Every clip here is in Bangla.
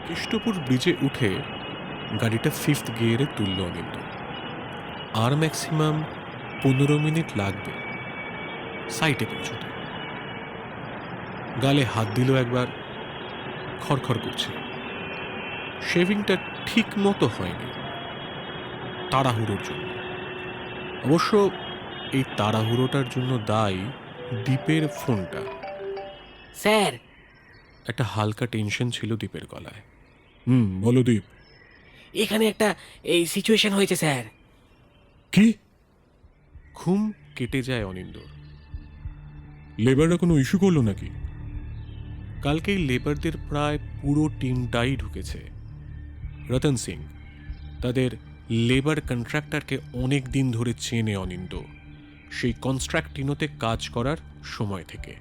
কেষ্টপুর ব্রিজে উঠে গাড়িটা 5th গিয়ারে তুলল অনিন্দ। আর ম্যাক্সিমাম 15 মিনিট লাগবে সাইটে পৌঁছতে। গালে হাত দিল একবার, খড়খড় করছে। শেভিংটা ঠিক মতো হয়নি, তাড়াহুড়োর জন্য। অবশ্য এই তাড়াহুড়োটার জন্য দায়ী দীপের ফোনটা। স্যার, একটা হালকা টেনশন ছিল দীপের গলায়। বলো দীপ। এখানে একটা এই সিচুয়েশন হয়েছে স্যার। কি? ঘুম কেটে যায় অনিন্দর। লেবাররা কোনো ইস্যু করলো নাকি? কালকেই লেবারদের প্রায় পুরো টিমটাই ঢুকেছে। রতন সিং তাদের লেবার কন্ট্রাক্টরকে অনেক দিন ধরে চেনে অনিন্দ, সেই কনস্ট্রাক্টিনোতে কাজ করার সময় থেকে।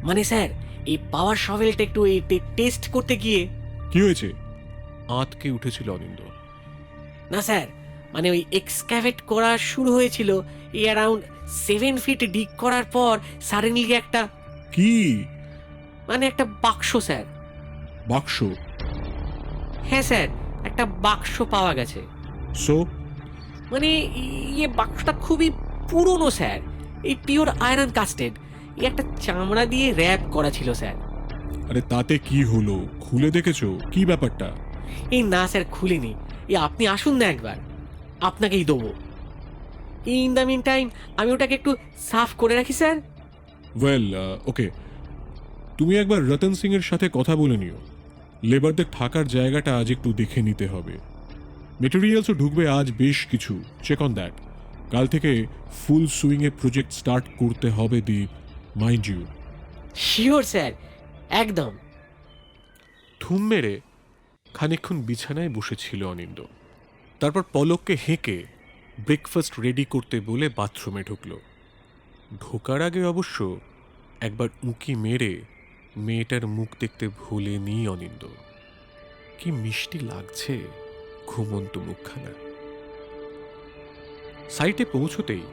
মানে স্যার, এই পাওয়ার শভেলটা একটু এই টেস্ট করতে গিয়ে। কি হয়েছে? আঁতকে উঠেছিল অনিন্দ। না স্যার, মানে ওই এক্সক্যাভেট করা শুরু হয়েছিল এই অ্যারাউন্ড 7 ফিট ডিগ করার পর সাডেনলি একটা, কি? মানে একটা বাক্স স্যার। বাক্স? হ্যাঁ স্যার, একটা বাক্স পাওয়া গেছে। সো? মানে ইয়ে বাক্সটা খুবই পুরনো স্যার, এই পিওর আয়রন কাস্টেড, এই একটা চামড়া দিয়ে র্যাপ করা ছিল স্যার। আরে তাতে কি হলো? খুলে দেখেছো কি ব্যাপারটা? এই না স্যার, খুলিনি। এই আপনি আসুন না একবার, আপনাকেই দেবো। ইন দ্য মিন টাইম আমি ওটাকে একটু সাফ করে রাখি স্যার। ওয়েল, ওকে, তুমি একবার রতন সিং এর সাথে কথা বলে নিও। লেবারদের থাকার জায়গাটা আজ একটু দেখে নিতে হবে। মেটেরিয়ালসও ঢুকবে আজ বেশ কিছু, চেক অন দ্যাট। কাল থেকে ফুল সুইংয়ে প্রজেক্ট স্টার্ট করতে হবে দীপ, মাইন্ড ইউ। শিওর স্যার, একদম। থুম মেরে খানিকক্ষণ বিছানায় বসেছিল অনিন্দ। তারপর পলককে হেঁকে ব্রেকফাস্ট রেডি করতে বলে বাথরুমে ঢুকল। ঢোকার আগে অবশ্য একবার উঁকি মেরে মেয়েটার মুখ দেখতে ভুলেনি অনিন্দ। কি মিষ্টি লাগছে ঘুমন্ত মুখখানা। সাইটে পৌঁছতেই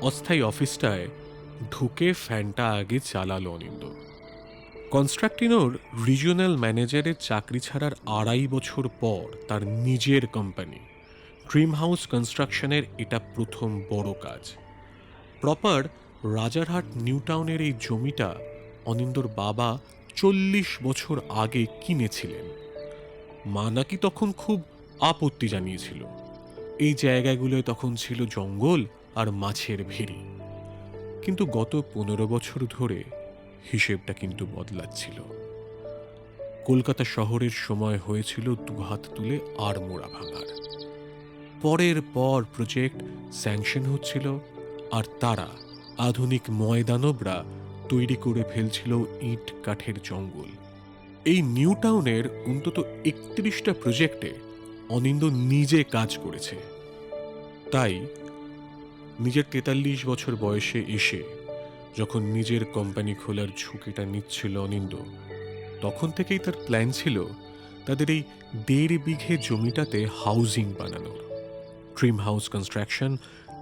অস্থায়ী অফিসটায় ঢুকে ফ্যানটা আগে চালালো অনিন্দ। কনস্ট্রাক্টিনোর রিজিওনাল ম্যানেজারের চাকরি ছাড়ার 2.5 বছর পর তার নিজের কোম্পানি ড্রিম হাউস কনস্ট্রাকশনের এটা প্রথম বড় কাজ। প্রপার রাজারহাট নিউ টাউনের এই জমিটা অনিন্দর বাবা 40 বছর আগে কিনেছিলেন। মা নাকি তখন খুব আপত্তি জানিয়েছিল। এই জায়গাগুলোয় তখন ছিল জঙ্গল আর মাছের ভেড়ি। কিন্তু গত 15 বছর ধরে হিসেবটা কিন্তু বদলাচ্ছিল। কলকাতা শহরের সময় হয়েছিল দুহাত তুলে আর মোড়া ভাঙার। পরের পর প্রজেক্ট স্যাংশন হচ্ছিল, আর তারা আধুনিক ময়দানবরা তৈরি করে ফেলছিল ইট কাঠের জঙ্গল। এই নিউ টাউনের অন্তত 31টা প্রজেক্টে অনিন্দ নিজে কাজ করেছে। তাই নিজের 43 বছর বয়সে এসে যখন নিজের কোম্পানি খোলার ঝুঁকিটা নিচ্ছিল অনিন্দ, তখন থেকেই তার প্ল্যান ছিল তাদের এই 1.5 বিঘে জমিটাতে হাউজিং বানানোর। ড্রিম হাউস কনস্ট্রাকশন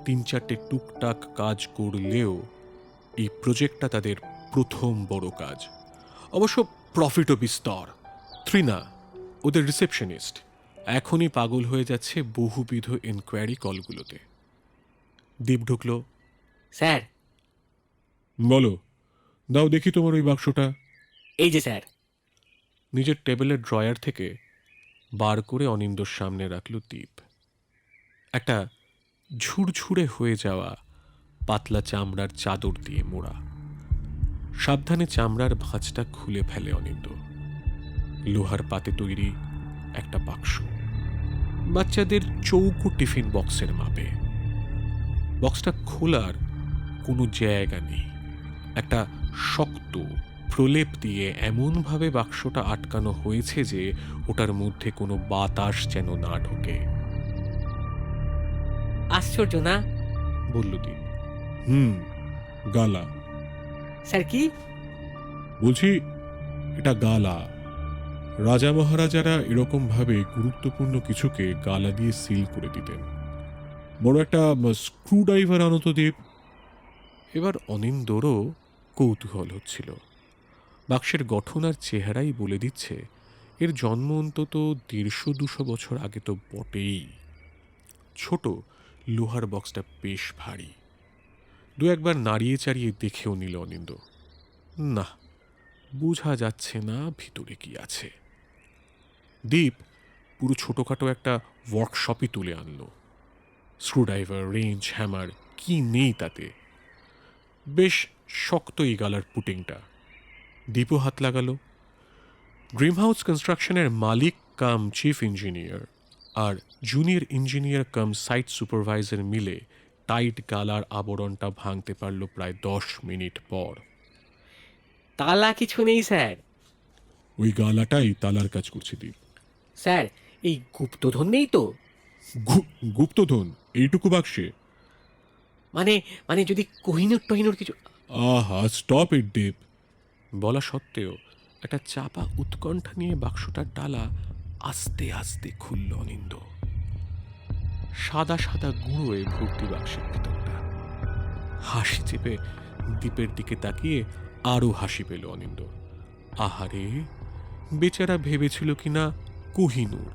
3-4টে টুকটাক কাজ করলেও এই প্রজেক্টটা তাদের প্রথম বড় কাজ। অবশ্য প্রফিটও বিস্তর। ত্রিনা, ওদের রিসেপশনিস্ট, এখনই পাগল হয়ে যাচ্ছে বহুবিধ ইনকোয়ারি কলগুলোতে। দীপ ঢুকল। স্যার, বলো। দাও দেখি তোমার ওই বাক্সটা। এই যে স্যার। নিজের টেবিলের ড্রয়ার থেকে বার করে অনিন্দর সামনে রাখল দীপ। একটা ঝুরঝুরে হয়ে যাওয়া পাতলা চামড়ার চাদর দিয়ে মোড়া। সাবধানে চামড়ার ভাঁজটা খুলে ফেলে অনিন্দ। লোহার পাতে তৈরি একটা বাক্স, বাচ্চাদের চৌকো টিফিন বক্সের মাপে। বক্সটা খোলার কোনো জায়গা নেই। একটা শক্ত প্রলেপ দিয়ে এমনভাবে বাক্সটা আটকানো হয়েছে যে ওটার মধ্যে কোনো বাতাস যেন না ঢোকে। আশ্চর্য না? বলল দীপ। গালা। স্যার কি? বলছি এটা গালা। রাজা মহারাজারা এরকম ভাবে গুরুত্বপূর্ণ কিছুকে গালা দিয়ে সিল করে দিতেন। বড় একটা স্ক্রু ড্রাইভার আনত দ্বীপ। এবার অনিন্দরও কৌতূহল হচ্ছিল। বাক্সের গঠন আর চেহারাই বলে দিচ্ছে এর জন্ম অন্তত 150-200 বছর আগে তো বটেই। ছোট লোহার বক্সটা বেশ ভারী। দু একবার নাড়িয়ে চাড়িয়ে দেখেও নিল অনিন্দ। না, বোঝা যাচ্ছে না ভিতরে কি আছে। দীপ পুরো ছোটোখাটো একটা ওয়ার্কশপই তুলে আনলো। স্ক্রুড্রাইভার, রেঞ্জ, হ্যামার, কি নেই তাতে। বেশ শক্ত এই গালার পুটিংটা। দীপও হাত লাগালো। ড্রিম হাউস কনস্ট্রাকশনের মালিক কাম চিফ ইঞ্জিনিয়ার আর জুনিয়র ইঞ্জিনিয়ার কাম সাইট সুপারভাইজার মিলে টাইট গালার আবরণটা ভাঙতে পারল প্রায় 10 মিনিট পর। তালা কিছু নেই স্যার। ওই গালাটাই তালার কাজ করছে দীপ। স্যার, এই গুপ্তধন নেই তো? গুপ্তধন এইটুকু বাক্সে? মানে মানে যদি কোহিনূর কিছু। আহা, স্টপ ইট দীপ। বলা সত্ত্বেও একটা চাপা উৎকণ্ঠা নিয়ে বাক্সটার ডালা আস্তে আস্তে খুলল অনিন্দ। সাদা সাদা গুঁড়োয় ভর্তি বাক্সের ভিতরটা। হাসি চেপে দীপের দিকে তাকিয়ে আরো হাসি পেল অনিন্দ। আহারে, বেচারা ভেবেছিল কিনা কোহিনূর।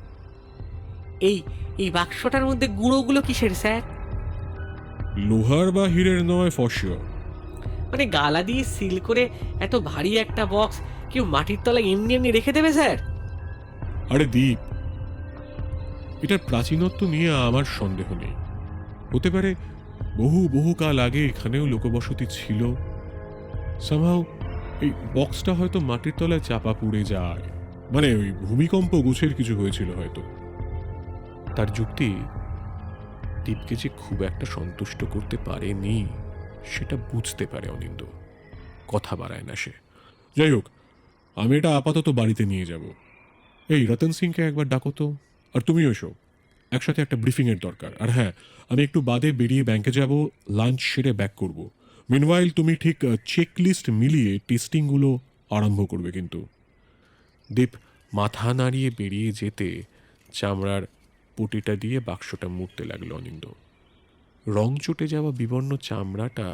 এই এই বাক্সটার মধ্যে গুঁড়োগুলো কিসের স্যার? লোহার বা হীরের নয় ফসিও। মানে গালা দিয়ে সিল করে এত ভারী একটা বক্স কেউ মাটির তলায় এমনি এমনি রেখে দেবে স্যার? আরে দীপ, এটার প্রাচীনত্ব নিয়ে আমার সন্দেহ নেই। হতে পারে বহু বহু কাল আগে এখানেও লোকবসতি ছিল। সামহাও এই বক্সটা হয়তো মাটির তলায় চাপা পড়ে যায়। মানে ওই ভূমিকম্প গোছের কিছু হয়েছিল হয়তো। তার যুক্তি দীপকে যে খুব একটা সন্তুষ্ট করতে পারেনি সেটা বুঝতে পারে অনিন্দ। কথা বাড়ায় না সে। যাই হোক, আমি এটা আপাতত বাড়িতে নিয়ে যাব। এই রতন সিংকে একবার ডাকো তো। আর তুমিও এসো, একসাথে একটা ব্রিফিংয়ের দরকার। আর হ্যাঁ, আমি একটু বাদে বেরিয়ে ব্যাংকে যাব, লাঞ্চ সেরে ব্যাক করব। মিনওয়াইল তুমি ঠিক চেকলিস্ট মিলিয়ে টেস্টিংগুলো আরম্ভ করবে কিন্তু। দীপ মাথা নাড়িয়ে বেরিয়ে যেতে চামড়ার পুটিটা দিয়ে বাক্সটা মুড়তে লাগলো অনিন্দ। রং চটে যাওয়া বিবর্ণ চামড়াটা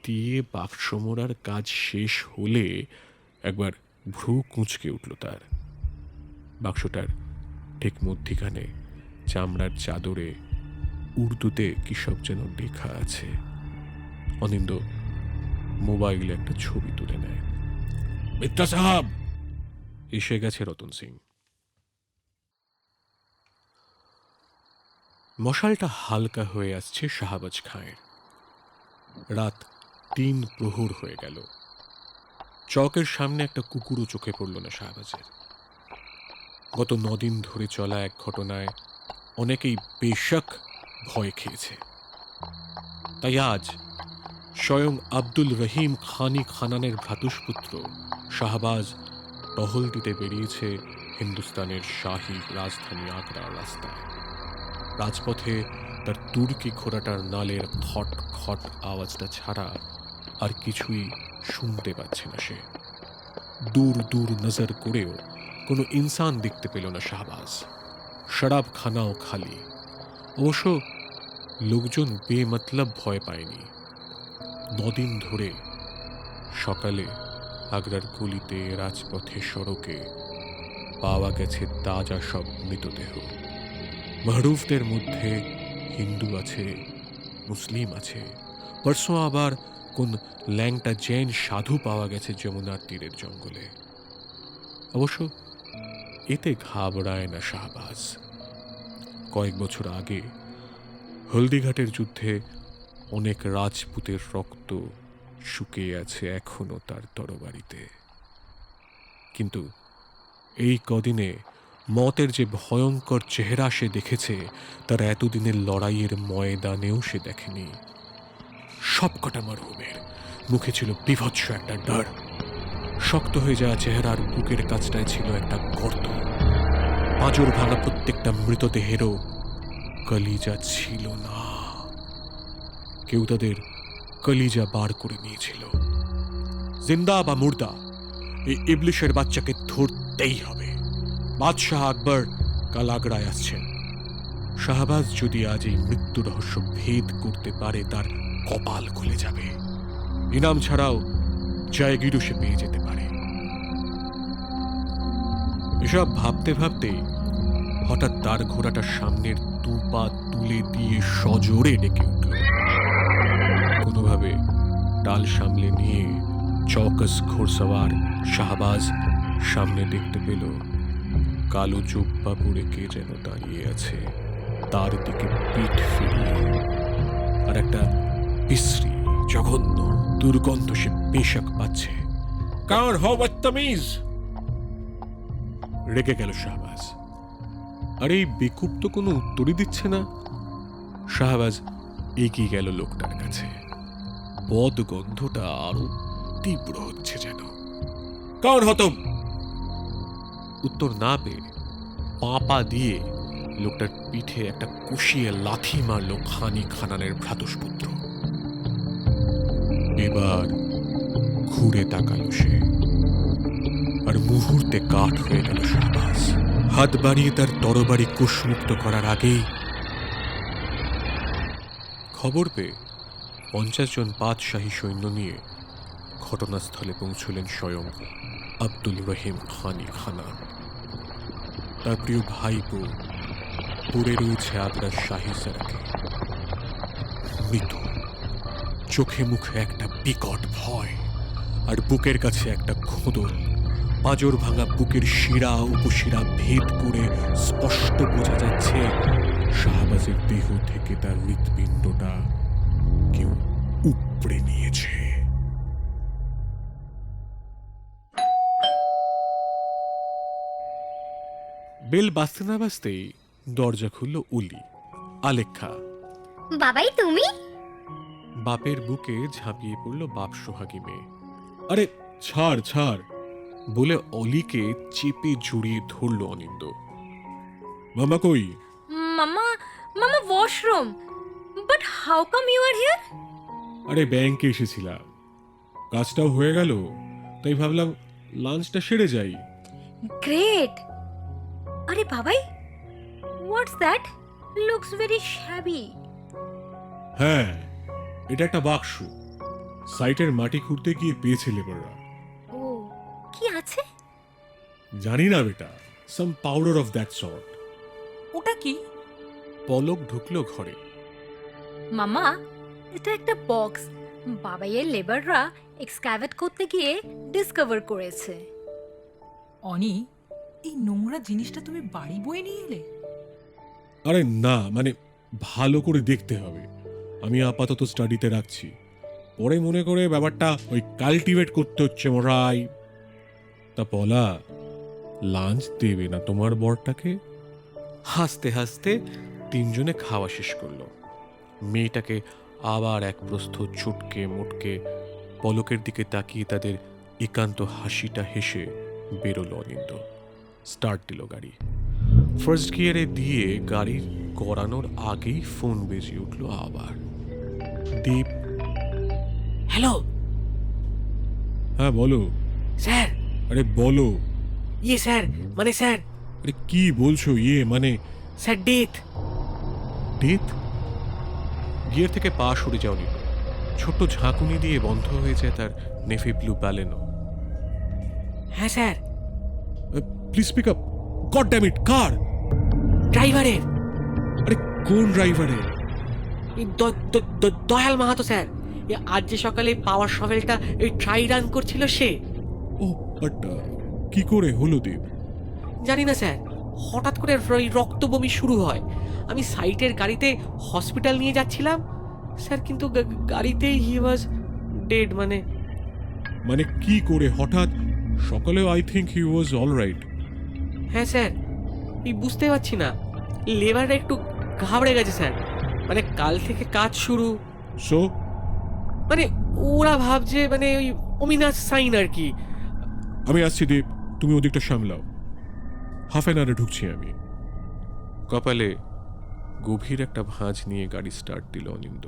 দিয়ে বাক্স মোড়ার কাজ শেষ হলে একবার ভ্রু কুঁচকে উঠল তার। বাক্সটার ঠিক মধ্যিখানে চামড়ার চাদরে উর্দুতে কি সব যেন লেখা আছে। অনিন্দ মোবাইলে একটা ছবি তুলে নেয়। মিত্রা সাহাব, এসে গেছে রতন সিং। মশালটা হালকা হয়ে আসছে শাহবাজ খাঁয়ের। রাত 3 প্রহর হয়ে গেল। চকের সামনে একটা কুকুরও চোখে পড়ল না শাহবাজের। গত 9 দিন ধরে চলা এক ঘটনায় অনেকেই বেশক ভয় খেয়েছে। তাই আজ স্বয়ং আব্দুল রহিম খানি খানানের ভ্রাতুষ্পুত্র শাহবাজ টহল দিতে বেরিয়েছে হিন্দুস্তানের শাহী রাজধানী আগ্রার রাস্তায়। রাজপথে তার তুর্কি ঘোড়াটার নালের খট খট আওয়াজটা ছাড়া আর কিছুই শুনতে পাচ্ছে না সে। দূর দূর নজর করেও কোনো ইনসান দেখতে পেল না শাহবাজ। শরাবখানাও খালি। অবশ্য লোকজন বেমতলব ভয় পায়নি। 9 দিন ধরে সকালে আগ্রার গলিতে, রাজপথে, সড়কে পাওয়া গেছে তাজা সব মৃতদেহ। মাহরুফদের মধ্যে হিন্দু আছে, মুসলিম আছে। পরশু আবার কোন ল্যাংটা জৈন সাধু পাওয়া গেছে যমুনার তীরের জঙ্গলে। অবশ্য এতে ঘাবড়ায় না শাহবাজ। কয়েক বছর আগে হলদিঘাটের যুদ্ধে অনেক রাজপুতের রক্ত শুকিয়ে আছে এখনো তার তরবারিতে। কিন্তু এই কদিনে মতের যে ভয়ঙ্কর চেহারা সে দেখেছে তার এতদিনের লড়াইয়ের ময়দানেও সে দেখেনি। সবকটা মরহুমের মুখে ছিল বিভৎস একটা ডর। শক্ত হয়ে যাওয়া চেহারার বুকের কাছটায় ছিল একটা গর্ত। পাঁজর ভাঙা প্রত্যেকটা মৃতদেহেরও কলিজা ছিল না। কেউ তাদের কলিজা বার করে নিয়েছিল। জিন্দা বা মুর্দা, এই ইবলিশের বাচ্চাকে ধরতেই হবে। বাদশাহ আকবর কাল আগ্রায় আসছেন। শাহবাজ যদি আজ এই মৃত্যু রহস্য ভেদ করতে পারে তার কপাল খুলে যাবে। ইনাম ছাড়াও জয়গিরু সে পেয়ে যেতে পারে। এসব ভাবতে ভাবতেই হঠাৎ দাঁড় ঘোড়াটার সামনের দু পা তুলে দিয়ে সজোরে ডেকে উঠল। কোনোভাবে টাল সামলে নিয়ে চৌকস ঘোড়সওয়ার শাহবাজ সামনে দেখতে পেল কালো জুব্বা পরে কে যেন দাঁড়িয়ে আছে, তার দিকে পিঠ ফিরিয়ে। আর একটা বিশ্রী জঘন্য দুর্গন্ধ সে বেশক পাচ্ছে। কার হও বদতমিজ! রেগে গেল শাহবাজ। আর এই বেকুব তো কোনো উত্তরই দিচ্ছে না। শাহবাজ এগিয়ে গেল লোকটার কাছে। বদ গন্ধটা আরো তীব্র হচ্ছে যেন। কৌন হো তুম? উত্তর না পেয়ে পা দিয়ে লোকটার পিঠে একটা কষিয়ে লাথি মারল খানি খানানের ভ্রাতুষ্পুত্র। এবার ঘুরে তাকালো সে, আর মুহূর্তে কাঠ হয়ে গেল শাহবাজ। হাত বাড়িয়ে তার তরবারি কুশমুক্ত করার আগেই খবর পেয়ে 50 জন পাতশাহী সৈন্য নিয়ে ঘটনাস্থলে পৌঁছলেন স্বয়ং আব্দুল রহিম খানি খানান। তার প্রিয় ভাইপো পড়ে রয়েছে আগ্রার শাহী সারাকে, মৃত। চোখে মুখে একটা বিকট ভয়, আর বুকের কাছে একটা খোদল। পাঁজর ভাঙা বুকের শিরা উপশিরা ভেদ করে স্পষ্ট বোঝা যাচ্ছে শাহবাজের দেহ থেকে তার হৃৎপিণ্ডটা কেউ উপড়ে নিয়েছে। বেল বাজতে না বাজতেই দরজা খুলল উলি। আলেখ্যা, বাবাই তুমি? বাপের বুকে ঝাঁপিয়ে পড়ল বাপ সোহাগী মেয়ে। আরে ছাড় ছাড় বলে অলিকে চেপে জড়িয়ে ধরল অনিন্দ। মামা কই? মামা, মামা washroom. But how come you are here? আরে ব্যাংকে এসেছিলাম, কাজটাও হয়ে গেল, তাই ভাবলাম লাঞ্চটা সেরে যাই। গ্রেট। আরে বাবাই, what's that? Looks very shabby. হ্যাঁ, এটা একটা বাক্স। সাইটের মাটি খুঁড়তে গিয়ে পেয়েছে লেবাররা। ও, কি আছে? জানি না বেটা, সাম পাউডার অফ দ্যাট সর্ট। ওটা কি? পলক ঢুকলো ঘরে। মামা, এটা একটা বক্স বাবাইয়ের লেবাররা এক্সক্যাভেট করতে গিয়ে ডিসকভার করেছে। অনি, এই নোংরা জিনিসটা তুমি বাড়ি বয়ে নিয়ে এলে? আরে না, মানে ভালো করে দেখতে হবে। আমি আপাতত স্টাডিতে রাখছি, পরে মনে করে ব্যাপারটা ওই কাল্টিভেট করতে হচ্ছে মশাই। তা পলা, লাঞ্চ দেবে না তোমার বরটাকে? হাসতে হাসতে তিনজনে খাওয়া শেষ করলো। মেয়েটাকে আবার এক প্রস্থ ছুটকে মুটকে পলকের দিকে তাকিয়ে তাদের একান্ত হাসিটা হেসে বেরোলো অনিন্দ। স্টার্ট দিল গাড়ি। ফার্স্ট গিয়ারে দিয়ে গাড়ি করানোর আগেই ফোন বেজে উঠল আবার। দীপ। হ্যালো হ্যাঁ বলো। স্যার। আরে বলো। ইয়ে স্যার, মানে স্যার। আরে কি বলছো? মানে স্যার, ডেথ। ডেথ? গিয়ার থেকে পা সরে যাওনি, ছোট্ট ঝাঁকুনি দিয়ে বন্ধ হয়ে যায় তার নেভি ব্লু ব্যালেনো। হ্যাঁ sir. Please pick up. God damn it, কার? ড্রাইভারের। আরে কোন ড্রাইভারের? দয়াল মাহাতো স্যার। আজ যে সকালে পাওয়ার শভেলটা এই ট্রাই রান করছিল সে। ও বাট কি করে হলো দীপ? জানি না স্যার, হঠাৎ করে রক্ত বমি শুরু হয়। আমি সাইটের গাড়িতে হসপিটাল নিয়ে যাচ্ছিলাম স্যার, কিন্তু গাড়িতেই হি ওয়াজ ডেড। মানে কি করে হঠাৎ? সকালেও I think he was all right. হ্যাঁ স্যার, এই বুঝতে পারছি না, লেবাররা একটু ঘাবড়ে গেছে স্যার। কাল থেকে কাজ শুরু, সো ওরা ভাবছে ওই অমিনাস সাইন আর কি। আমি আসছি দীপ, তুমি ওদিকটা সামলাও। হাফ অ্যান আওয়ারে ঢুকছি আমি। কপালে গভীর একটা ভাঁজ নিয়ে গাড়ি স্টার্ট দিল অনিন্দ।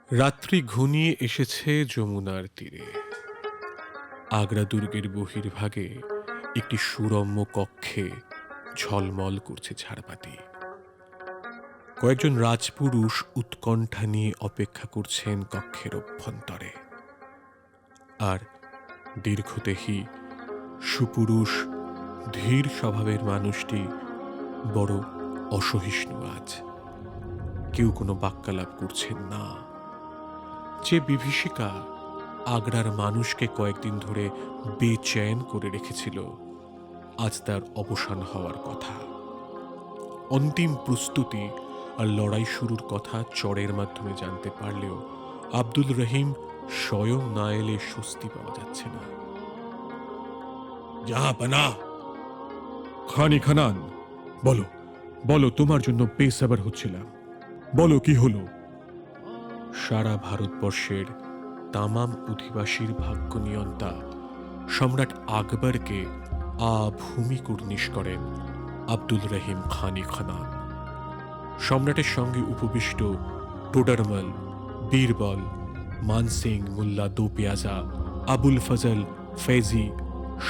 রাত্রি ঘনিয়ে এসেছে যমুনার তীরে। আগ্রা দুর্গের বহির্ভাগে একটি সুরম্য কক্ষে ঝলমল করছে ঝাড়বাতি। কয়েকজন রাজপুরুষ উৎকণ্ঠা নিয়ে অপেক্ষা করছেন কক্ষের অভ্যন্তরে। আর দীর্ঘদেহী সুপুরুষ ধীর স্বভাবের মানুষটি বড় অসহিষ্ণু আজ। কেউ কোনো বাক্যালাপ করছেন না। যে বিভীষিকা আগ্রার মানুষকে কয়েকদিন ধরে বেচেন করে রেখেছিল, আজ তার অবসান হওয়ার কথা। অন্তিম প্রস্তুতি আর লড়াই শুরুর কথা চরের মাধ্যমে জানতে পারলেও আব্দুল রহিম স্বয়ং না এলে স্বস্তি পাওয়া যাচ্ছে না। জাহাপনা খানি খানান, বলো বলো, তোমার জন্য বেসাবার হচ্ছিলাম, বলো কি হলো। সারা ভারতবর্ষের তামাম অধিবাসীর ভাগ্য নিয়ন্তা সম্রাট আকবরকে আভূমি কুর্নিশ করেন আব্দুল রহিম খানি খানান। সম্রাটের সঙ্গে উপবিষ্ট টোডারমল, বীরবল, মানসিং, মোল্লা দো পেয়াজা, আবুল ফজল, ফেজি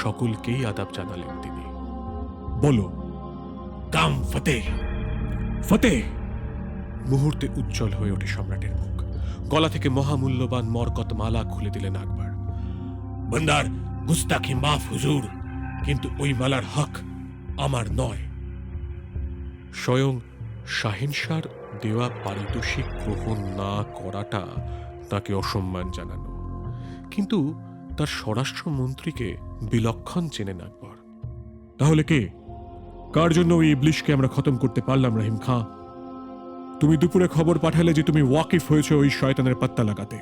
সকলকেই আদাব জানালেন তিনি। বলো, কাম ফতেহ ফতেহ। মুহূর্তে উজ্জ্বল হয়ে ওঠে সম্রাটের মুখ। গলা থেকে মহামূল্যবান মরকত মালা খুলে দিলেন আকবর। বন্দার গুস্তাখি মাফ হুজুর, কিন্তু ওই মালার হক আমার নয়। স্বয়ং শাহিনশার দেওয়া পারিতোষিক গ্রহণ না করাটা তাকে অসম্মান জানানো, কিন্তু তার স্বরাষ্ট্রমন্ত্রীকে বিলক্ষণ চেনেন আকবর। তাহলে কে, কার জন্য ওই ইবলিশকে আমরা খতম করতে পারলাম রহিম খাঁ? তুমি দুপুরে খবর পাঠালে যে তুমি ওয়াকিফ হয়েছে ওই শয়তানের পাত্তা লাগাতে।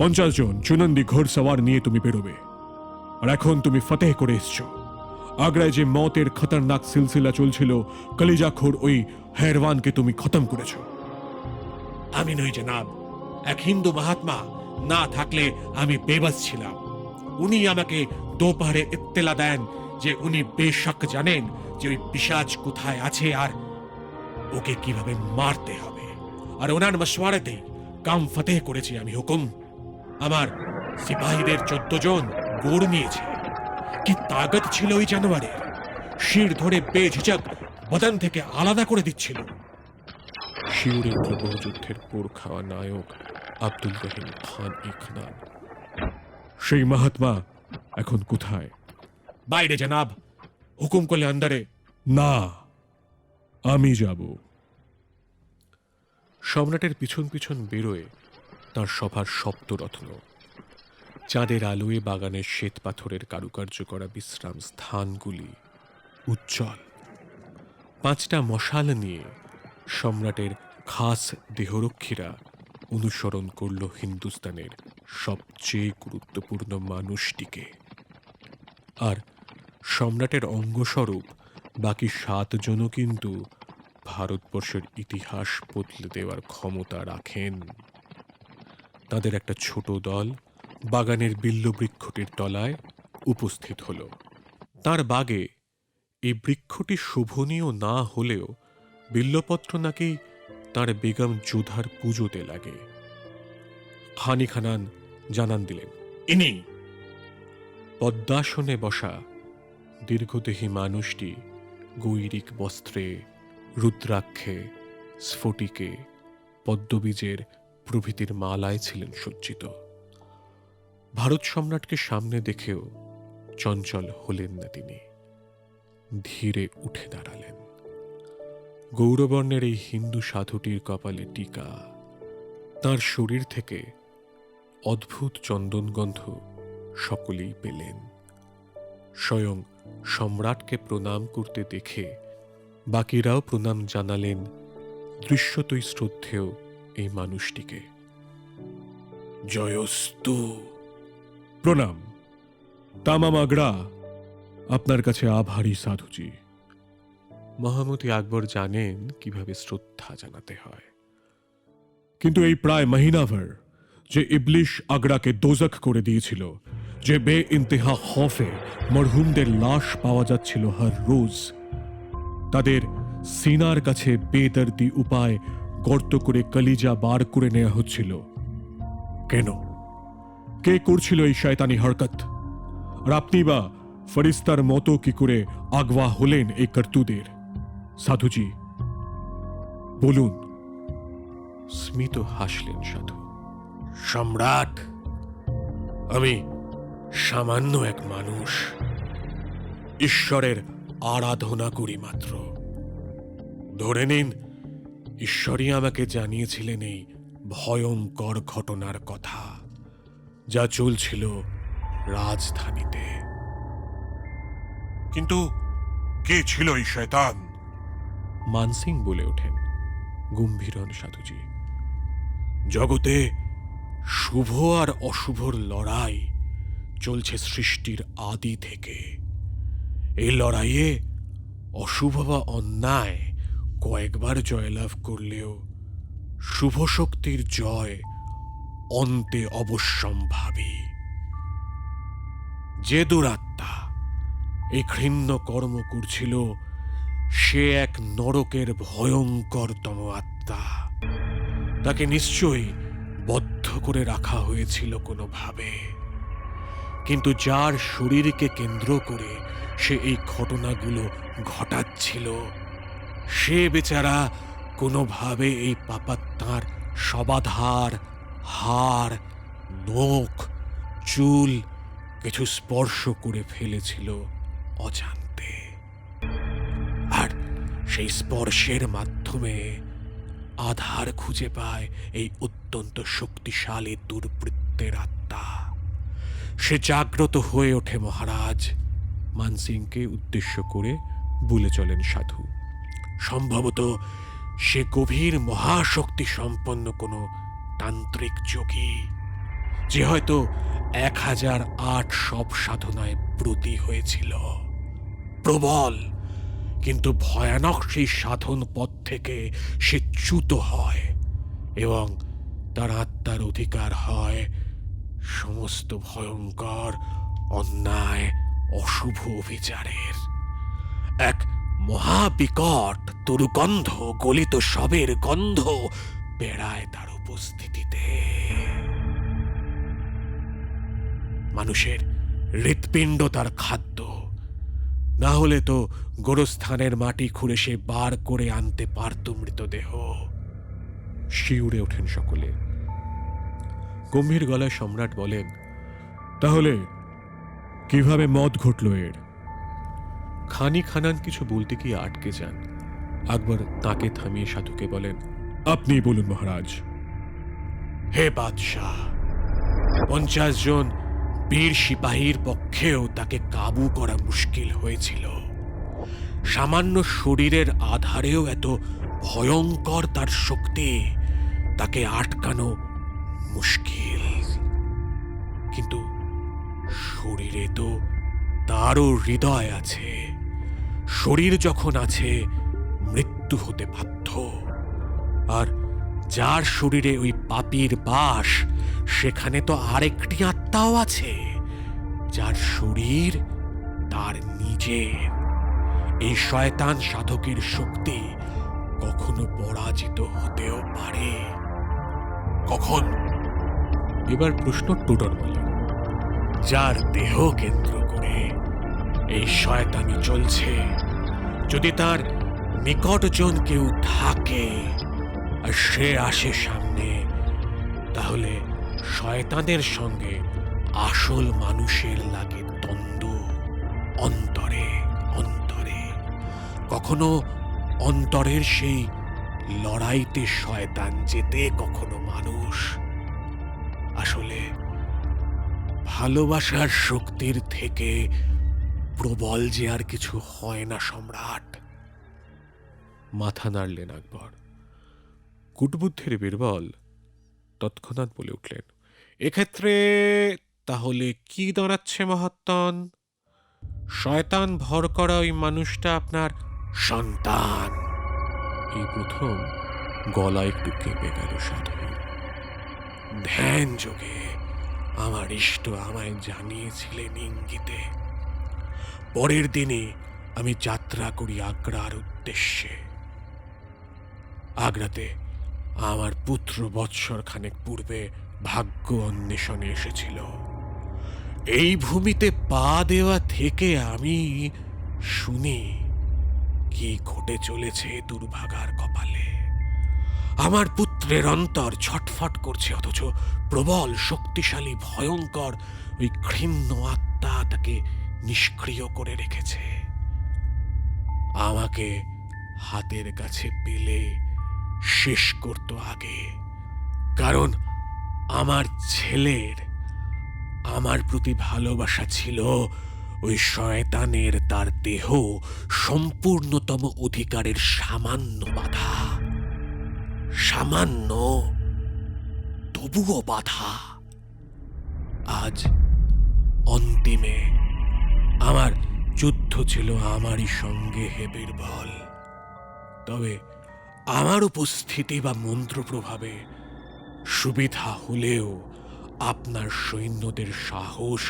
50 জন চুনন্দি ঘোড়সওয়ার নিয়ে তুমি বেরোবে, আর এখন তুমি ফতেহ করে এসছো। আগ্রায় যে মতের খতরনাক সিলসিলা চলছিল, কলিজাখোর ওই হেরওয়ানকে তুমি খতম করেছ। আমি নই জনাব, এক হিন্দু মহাত্মা না থাকলে আমি বেবস ছিলাম। উনি আমাকে দোপহারে ইত্তেলা দেন যে উনি বেশক জানেন যে ওই পিশাচ কোথায় আছে আর ওকে কিভাবে মারতে হবে, আর ওনার মশওয়ারাতেই কাম ফতেহ করেছি আমি। হুকুম, আমার সিপাহীদের 14 জন গোড় নিয়েছে। কি তাগত ছিল ওই জানোয়ারের! শির ধরে বেঝিঝক বদন থেকে আলাদা করে দিচ্ছিল। শিউরের প্রবহ যুদ্ধের পোর খাওয়া নায়ক আব্দুল রহিম খান খানান, সেই মহাত্মা এখন কোথায়? বাইরে জনাব, হুকুম করলে আন্দারে। না, আমি যাব। সম্রাটের পিছন পিছন বেরোয় তার সভার সপ্তরত্ন। চাঁদের আলোয় বাগানের শ্বেত পাথরের কারুকার্য করা বিশ্রাম স্থানগুলি উজ্জ্বল। 5টা মশাল নিয়ে সম্রাটের খাস দেহরক্ষীরা অনুসরণ করল হিন্দুস্তানের সবচেয়ে গুরুত্বপূর্ণ মানুষটিকে। আর সম্রাটের অঙ্গস্বরূপ বাকি 7 জনও কিন্তু ভারতবর্ষের ইতিহাস বদলে দেওয়ার ক্ষমতা রাখেন। তাদের একটা ছোট দল বাগানের বিল্ল বৃক্ষটির তলায় উপস্থিত হল। তার বাগে এই বৃক্ষটি শোভনীয় না হলেও বিল্লপত্র নাকি তার বেগম যোধার পুজোতে লাগে। খানি খানান জানান দিলেন, ইনি। পদ্মাসনে বসা দীর্ঘদেহী মানুষটি গৈরিক বস্ত্রে, রুদ্রাক্ষে, স্ফটিকে, পদ্মবীজের প্রভৃতির মালায় ছিলেন সজ্জিত। ভারত সম্রাটকে সামনে দেখেও চঞ্চল হলেন না তিনি। ধীরে উঠে দাঁড়ালেন। গৌরবর্ণের এই হিন্দু সাধুটির কপালে টিকা, তার শরীর থেকে অদ্ভুত চন্দনগন্ধ সকলেই পেলেন। স্বয়ং সম্রাটকে প্রণাম করতে দেখে বাকিরাও প্রণাম জানালেন দৃশ্যতই শ্রদ্ধেয় এই মানুষটিকে। জয়স্তু। প্রণাম। তামাম আগ্রা আপনার কাছে আভারী সাধুজি। মহামতি আকবর জানেন কিভাবে শ্রদ্ধা জানাতে হয়। কিন্তু এই প্রায় মহিনাভর যে ইবলিশ আগ্রাকে দোজখ করে দিয়েছিল, যে বে ইন্তেহা খৌফে মরহুমদের লাশ পাওয়া যাচ্ছিল হর রোজ, তাদের সিনার কাছে বেদর্দি উপায় গর্ত করে কলিজা বার করে নেওয়া হচ্ছিল কেন? কে করছিল এই শয়তানি হরকত? আর আপনি বা ফরিস্তার মতো কি করে আগওয়া হলেন এই কর্তুদের? সাধুজি বলুন। স্মিত হাসলেন সাধু। সম্রাট, আমি সামান্য এক মানুষ, ঈশ্বরের আরাধনা করি মাত্র। ধরে নিন ঈশ্বরই আমাকে জানিয়েছিলেন এই ভয়ঙ্কর ঘটনার কথা, যা চলছিল রাজধানীতে। কিন্তু কে ছিল এই শয়তান? মানসিং বলে ওঠেন, গম্ভীরন সাধুজি। জগতে শুভ আর অশুভর লড়াই চলছে সৃষ্টির আদি থেকে। এই লড়াইয়ে অশুভ বা অন্যায় কয়েকবার জয়লাভ করলেও শুভ শক্তির জয় অন্তে অবশ্যম্ভাবী। যে দুরাত্মা এই ঘৃণ্য কর্ম করছিল, সে এক নরকের ভয়ঙ্করতম আত্মা। তাকে নিশ্চয়ই বদ্ধ করে রাখা হয়েছিল কোনোভাবে, কিন্তু যার শরীরকে কেন্দ্র করে সে এই ঘটনাগুলো ঘটাচ্ছিল, সে বেচারা কোনোভাবে এই পাপাত্মার সবাধার, হাড়, নখ, চুল কিছু স্পর্শ করে ফেলেছিল অজান্তে। আর সেই স্পর্শের মাধ্যমে আধার খুঁজে পায় এই অত্যন্ত শক্তিশালী দুর্বৃত্তের আত্মা। সে জাগ্রত হয়ে ওঠে মহারাজ, মানসিংকে উদ্দেশ্য করে বলে চলেন সাধু। সম্ভবত সে গভীর মহাশক্তি সম্পন্ন কোনো তান্ত্রিক যোগী, যে হয়তো 1008 সব সাধনায় ব্রতী হয়েছিল। প্রবল কিন্তু ভয়ানক সেই সাধন পথ থেকে সে চ্যুত হয় এবং তার আত্মার অধিকার হয় সমস্ত ভয়ঙ্কর অন্যায় অশুভ অভিচারের। এক মহাবিকট দুর্গন্ধ, গলিত শবের গন্ধ বেড়ায় তার উপস্থিতিতে। মানুষের হৃৎপিণ্ড তার খাদ্য, না হলে তো গোরস্থানের মাটি খুঁড়ে সে বার করে আনতে পারত মৃতদেহ। শিউরে ওঠেন সকলে। গম্ভীর গলায় সম্রাট বলেন, তাহলে কিভাবে মদ ঘটল এর? খানি খানান কিছু বলতে গিয়ে আটকে যান। আকবর তাকে থামিয়ে সাধুকে বলেন, আপনি বলুন মহারাজ। হে বাদশাহ, 50 জন বীর সিপাহীর পক্ষেও তাকে কাবু করা মুশকিল হয়েছিল। সামান্য শরীরের আধারেও এত ভয়ঙ্কর তার শক্তি, তাকে আটকানো মুশকিল। কিন্তু শরীরে তো তারও হৃদয় আছে। শরীর যখন আছে, মৃত্যু হতে বাধ্য। আর যার শরীরে ওই পাপীর বাস, সেখানে তো আরেকটি আত্মাও আছে, যার শরীর তার নিজের। এই শয়তান সাধকের শক্তি কখনো পরাজিত হতেও পারে। কখন? এবার প্রশ্ন টোটর বলে, যার দেহ কেন্দ্র করে এই শয়তানি চলছে, যদি তার নিকটজন কেউ থাকে আর সে আসে সামনে, তাহলে শয়তানের সঙ্গে আসল মানুষের লাগে দ্বন্দ্ব। অন্তরে অন্তরে কখনো অন্তরের সেই লড়াইতে শয়তান যেতে, কখনো মানুষ। আসলে ভালোবাসার শক্তির থেকে প্রবল যে আর কিছু হয় না সম্রাট। মাথা নাড়লেন আকবর। কূটবুদ্ধির বীরবল তৎক্ষণাৎ বলে উঠলেন, এক্ষেত্রে তাহলে কি দাঁড়াচ্ছে মহাত্মন? শয়তান ভর করা ওই মানুষটা আপনার সন্তান। এই প্রথম গলা একটু কেঁপে গেল সাধুর। ধ্যান যোগে আমার ইষ্ট আমায় জানিয়েছিলেন ইঙ্গিতে। পরের দিনে আমি যাত্রা করি আগ্রার উদ্দেশ্যে। আগ্রাতে আমার পুত্র বৎসর খানেক পূর্বে ভাগ্য অন্বেষণে এসেছিল। এই ভূমিতে পা দেওয়া থেকে আমি শুনি কি ঘটে চলেছে দুর্ভাগার কপালে। আমার পুত্রের অন্তর ছটফট করছে, অথচ প্রবল শক্তিশালী ভয়ঙ্কর ওই ঘৃণ্য আত্মা তাকে নিষ্ক্রিয় করে রেখেছে। আমাকে হাতের কাছে পেলে শেষ করত আগে, কারণ আমার ছেলের আমার প্রতি ভালোবাসা ছিল ওই শয়তানের তার দেহ সম্পূর্ণতম অধিকারের সামান্য বাধা। সামান্য, তবুও বাধা। আজ অন্তিমে আমার যুদ্ধ ছিল আমারই সঙ্গে হেবের বল। তবে আমার উপস্থিতি বা মন্ত্র প্রভাবে সুবিধা হলেও আপনার সৈন্যদের সাহস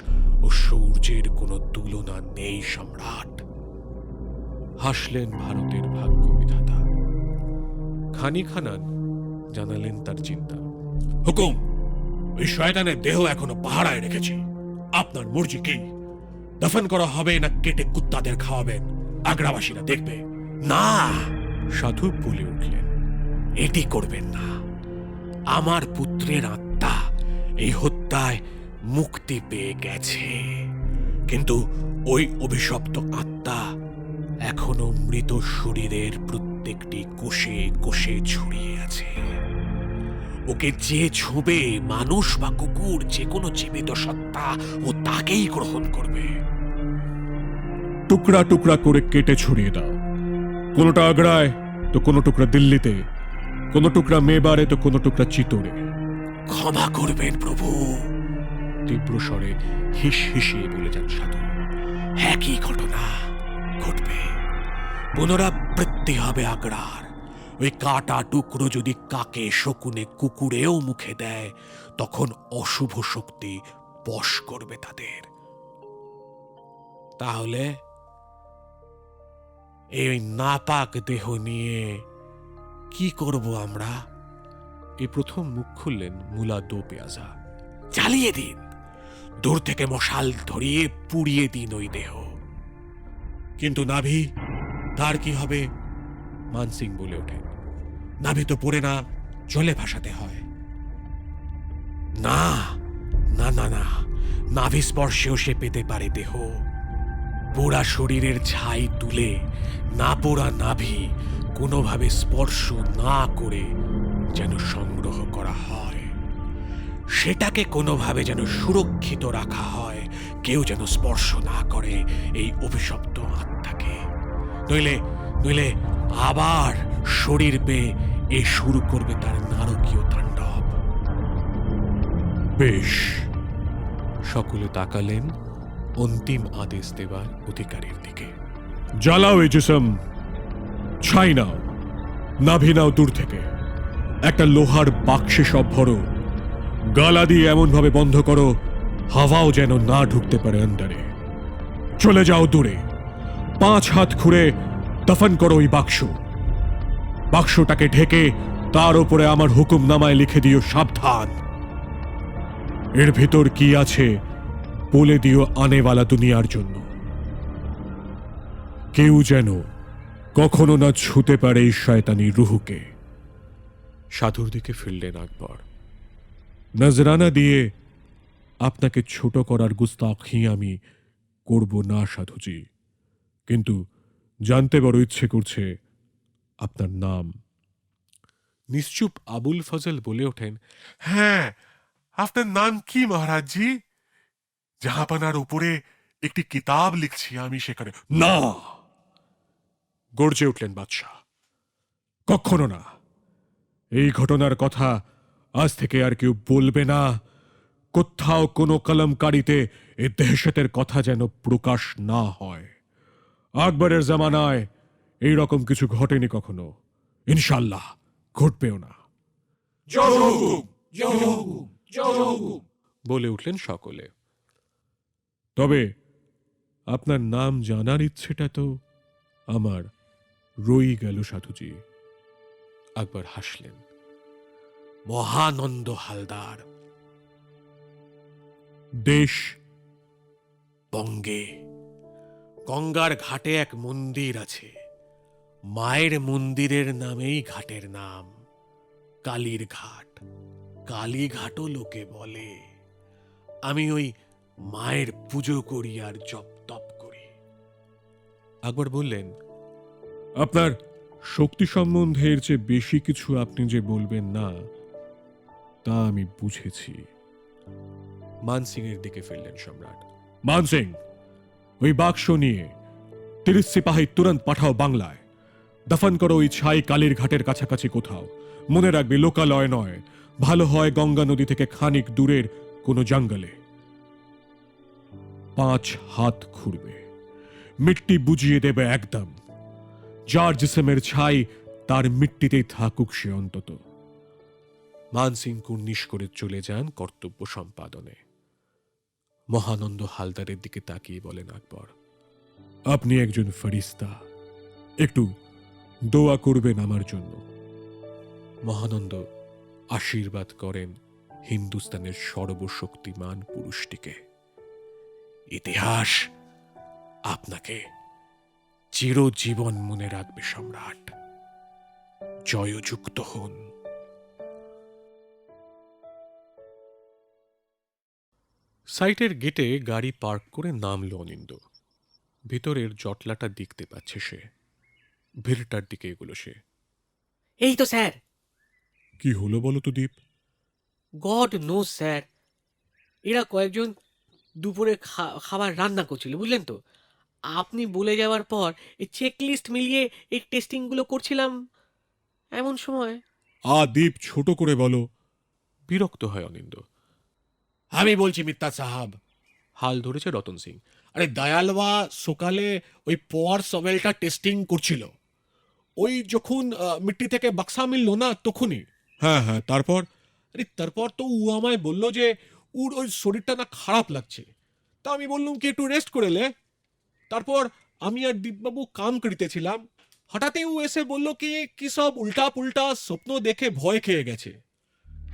ও শৌর্যের কোনো তুলনা নেই সম্রাট। হাসলেন ভারতের ভাগ্য বিধাতা। খানি খানান জানালেন তার চিন্তা। হুকুম, ওই শয়তানের দেহ এখনো পাহারায় রেখেছি। আপনার মর্জি কি? দফন করা হবে না কেটে কুত্তাদের খাওয়াবেন? আগ্রাবাসীরা দেখবে। না, সাধু বলে উঠলেন, এটি করবেন না। আমার পুত্রের আত্মা এই হত্যায় মুক্তি পেয়ে গেছে, কিন্তু ওই অভিশপ্ত আত্মা এখনো মৃত শরীরের প্রত্যেকটি কোষে কোষে ছড়িয়ে আছে। ওকে যে ছুঁবে, মানুষ বা কুকুর, যে কোনো জীবিত সত্তা, ও তাকেই গ্রহণ করবে। টুকরা টুকরা করে কেটে ছড়িয়ে দাও। কোনোটা আগ্রায় তো কোনো টুকরা দিল্লিতে, কোনো টুকরা মেবারে তো কোনো টুকরা চিতোরে। ক্ষমা করবেন প্রভু, তীব্র স্বরে হিস হিসিয়ে বলে যান সাধু। একই ঘটনা ঘটবে, পুনরাবৃত্তি হবে আগ্রার। ওই কাটা টুকরো যদি কাকে, শকুনে, কুকুরেও মুখে দেয়, তখন অশুভ শক্তি বশ করবে তাদের। তাহলে এই নাপাক দেহ নিয়ে কি করব আমরা? এই প্রথম মুখ খুললেন মুলা দো পেয়াজা। জ্বালিয়ে দিন, দূর থেকে মশাল ধরিয়ে পুড়িয়ে দিন ওই দেহ। কিন্তু নাভি, তার কি হবে? মানসিং বলে ওঠেন, নাভি তো পড়ে না, জলে ভাসাতে হয়। না না না না, নাভি স্পর্শেও সে পেতে পারে দেহ। পোড়া শরীরের ছাই তুলে না পোড়া নাভি কোনোভাবে স্পর্শ না করে যেন সংগ্রহ করা হয়, সেটাকে কোনোভাবে যেন সুরক্ষিত রাখা হয়, কেউ যেন স্পর্শ না করে এই অভিশপ্ত আত্মাকে। নইলে নইলে আবার শরীর পেয়ে এ শুরু করবে তার নারকীয় তাণ্ডব। বেশ, সকলে তাকালেন অন্তিম আদেশ দেবার অধিকারীর দিকে। জ্বালাও এই জিসম, ছাই নাও, নাভি নাও দূর থেকে। একটা লোহার বাক্সে সব ভরো, গালা দিয়ে এমন ভাবে বন্ধ করো হাওয়াও যেন না ঢুকতে পারে অন্দরে। চলে যাও দূরে, 5 হাত খুঁড়ে দফন করো ওই বাক্স। বাক্সটাকে ঢেকে তার উপরে আমার হুকুমনামায় লিখে দিও, সাবধান, এর ভিতর কি আছে বলে দিও আনেওয়ালা দুনিয়ার জন্য। কেউ যেন কখনো না ছুতে পারে এই শয়তানি রুহুকে। সাধুর দিকে ফিরলেন আকবর। নজরানা দিয়ে আপনাকে ছোট করার গুস্তাখি আমি করব না সাধুজি, কিন্তু জানতে বড় ইচ্ছে করছে আপনার নাম। নিশ্চুপ আবুল ফজল বলে ওঠেন, হ্যাঁ, আপনার নাম কি মহারাজ জি? জাহাপানার উপরে একটি কিতাব লিখছি আমি, সেখানে। না, গর্জে উঠলেন বাদশাহ, কখনো না। এই ঘটনার কথা আজ থেকে আর কেউ বলবে না। কোথাও কোনো কলমকারিতে এই দহশতের কথা যেন প্রকাশ না হয়। আকবরের জামানায় এই রকম কিছু ঘটেনি কখনো, ইনশাল্লাহ ঘটবেও না। বলে উঠলেন সকলে। তবে আপনার নাম জানার ইচ্ছেটা তো আমার রই গেল সাধুজি। আকবর হাসলেন। মহানন্দ হালদার। দেশ বঙ্গে গঙ্গার ঘাটে এক মন্দির আছে, মায়ের মন্দিরের নামেই ঘাটের নাম। কালীর ঘাট, কালীঘাটও লোকে বলে। আমি ওই মায়ের পুজো করি আর জপ তপ করি। আকবর বললেন, আপনার শক্তি সম্বন্ধে এর চেয়ে বেশি কিছু আপনি যে বলবেন না তা আমি বুঝেছি। মান সিং এর দিকে ফিরলেন সম্রাট। মান সিং, ওই বাক্স নিয়ে 30 সিপাহী তুরন্ত পাঠাও বাংলায়। দফন করো ওই ছাই কালীর ঘাটের কাছাকাছি কোথাও। মনে রাখবে, লোকালয় নয়, ভালো হয় গঙ্গা নদী থেকে খানিক দূরের কোনো জঙ্গলে। 5 হাত খুঁড়বে, মিট্টি বুঝিয়ে দেবে একদম। যার জিসমের ছাই তার মিট্টিতেই থাকুক সে অন্তত। মান সিং কুর্নিশ করে চলে যান কর্তব্য সম্পাদনে। মহানন্দ হালদারের দিকে তাকিয়ে বলেন আকবর, আপনি একজন ফরিস্তা, একটু দোয়া করবেন আমার জন্য। মহানন্দ আশীর্বাদ করেন হিন্দুস্তানের সর্বশক্তিমান পুরুষটিকে। ইতিহাস আপনাকে চিরজীবন মনে রাখবে সম্রাট। জয়যুক্ত হন। সাইটের গেটে গাড়ি পার্ক করে নামল অনিন্দ। ভিতরের জটলাটা দেখতে পাচ্ছে সে। ভিড়টার দিকে এগুলো সে। এই তো স্যার। কি হলো বলো তো দীপ? গড নো স্যার, এরা কয়েকজন দুপুরে খাবার রান্না করছিল, বুঝলেন তো। আপনি বলে যাওয়ার পর এই চেকলিস্ট মিলিয়ে এই টেস্টিংগুলো করছিলাম, এমন সময়। দীপ, ছোট করে বলো। বিরক্ত হয় অনিন্দ। আমি বলছি মিত্তা সাহাব। হাল ধরেছে রতন সিং। আরে দয়ালবা সকালে ওই পোয়ার সবেলটা টেস্টিং করছিল। ওই যখন মিট্টি থেকে বাক্সা মিললো না তখনই। হ্যাঁ হ্যাঁ, তারপর? আরে তারপর তো ও আমায় বললো যে ওর ওই শরীরটা না খারাপ লাগছে। তা আমি বললাম কি একটু রেস্ট করে লে। তারপর আমি আর দীপবাবু কাম করিতেছিলাম, হঠাৎই ও এসে বললো কি সব উল্টা পুল্টা স্বপ্ন দেখে ভয় খেয়ে গেছে।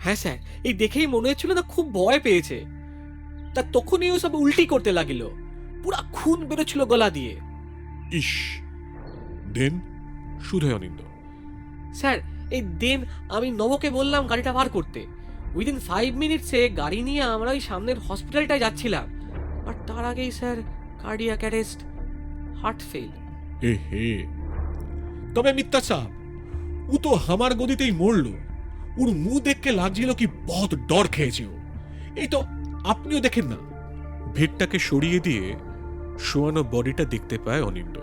হ্যাঁ স্যার, এই দেখেই মনে হচ্ছিল না খুব ভয় পেয়েছে। তা তখনই ও সব উল্টি করতে লাগিল, পুরা খুন বেরোচ্ছিল গলা দিয়ে। ইস, দেন? শুধুই অনিন্দ। স্যার এই দেন আমি নবকে বললাম গাড়িটা বার করতে। উইদিন 5 মিনিটসে গাড়ি নিয়ে আমরা ওই সামনের হসপিটালটায় যাচ্ছিলাম, আর তার আগেই sir cardiac arrest, heart fail. এ হে। তবে মিত্তা সাহেব, ও তো আমার গদিতেই মরলো। ওর মুখ দেখকে লাগছিল কি বহুত ডর খেয়েছে ও। এই তো আপনিও দেখেন না। ভিড়টাকে সরিয়ে দিয়ে শোয়ানো বডিটা দেখতে পায় অনিন্দ।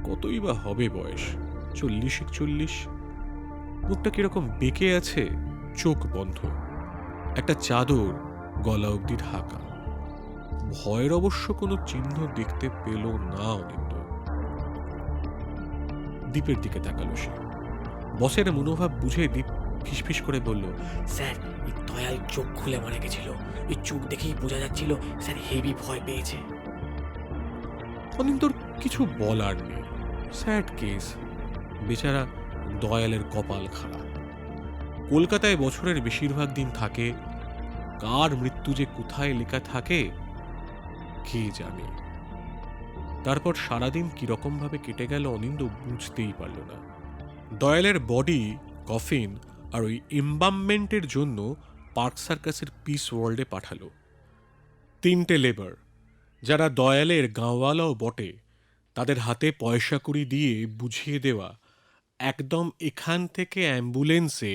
কতই বা হবে বয়স, 40-41। মুখটা কিরকম বেঁকে আছে, চোখ বন্ধ, একটা চাদর গলা অবধি ঢাকা। ভয়ের অবশ্য কোনো চিহ্ন দেখতে পেল না অনিন্দ। দ্বীপের দিকে তাকালো সে। বসের মনোভাব বুঝে দ্বীপ ফিসফিস করে বলল, স্যার এই দয়াল চোখ খুলে মারা গেছিল, এই চোখ দেখেই বোঝা যাচ্ছিল স্যার হেভি ভয় পেয়েছে। অনিন্দর কিছু বলার নেই। স্যাড কেস, বেচারা দয়ালের কপাল খারাপ। কলকাতায় বছরের বেশিরভাগ দিন থাকে, কার মৃত্যু যে কোথায় লেখা থাকে কে জানে। তারপর সারাদিন কিরকম ভাবে কেটে গেল অনিন্দ বুঝতেই পারল না। দয়ালের বডি, কফিন আর ওই এমবামমেন্টের জন্য পার্ক সার্কাসের পিস ওয়ার্ল্ডে পাঠালো 3টে লেবার, যারা দয়ালের গাঁওয়ালাও বটে। তাদের হাতে পয়সা কড়ি দিয়ে বুঝিয়ে দেওয়া একদম এখান থেকে অ্যাম্বুলেন্সে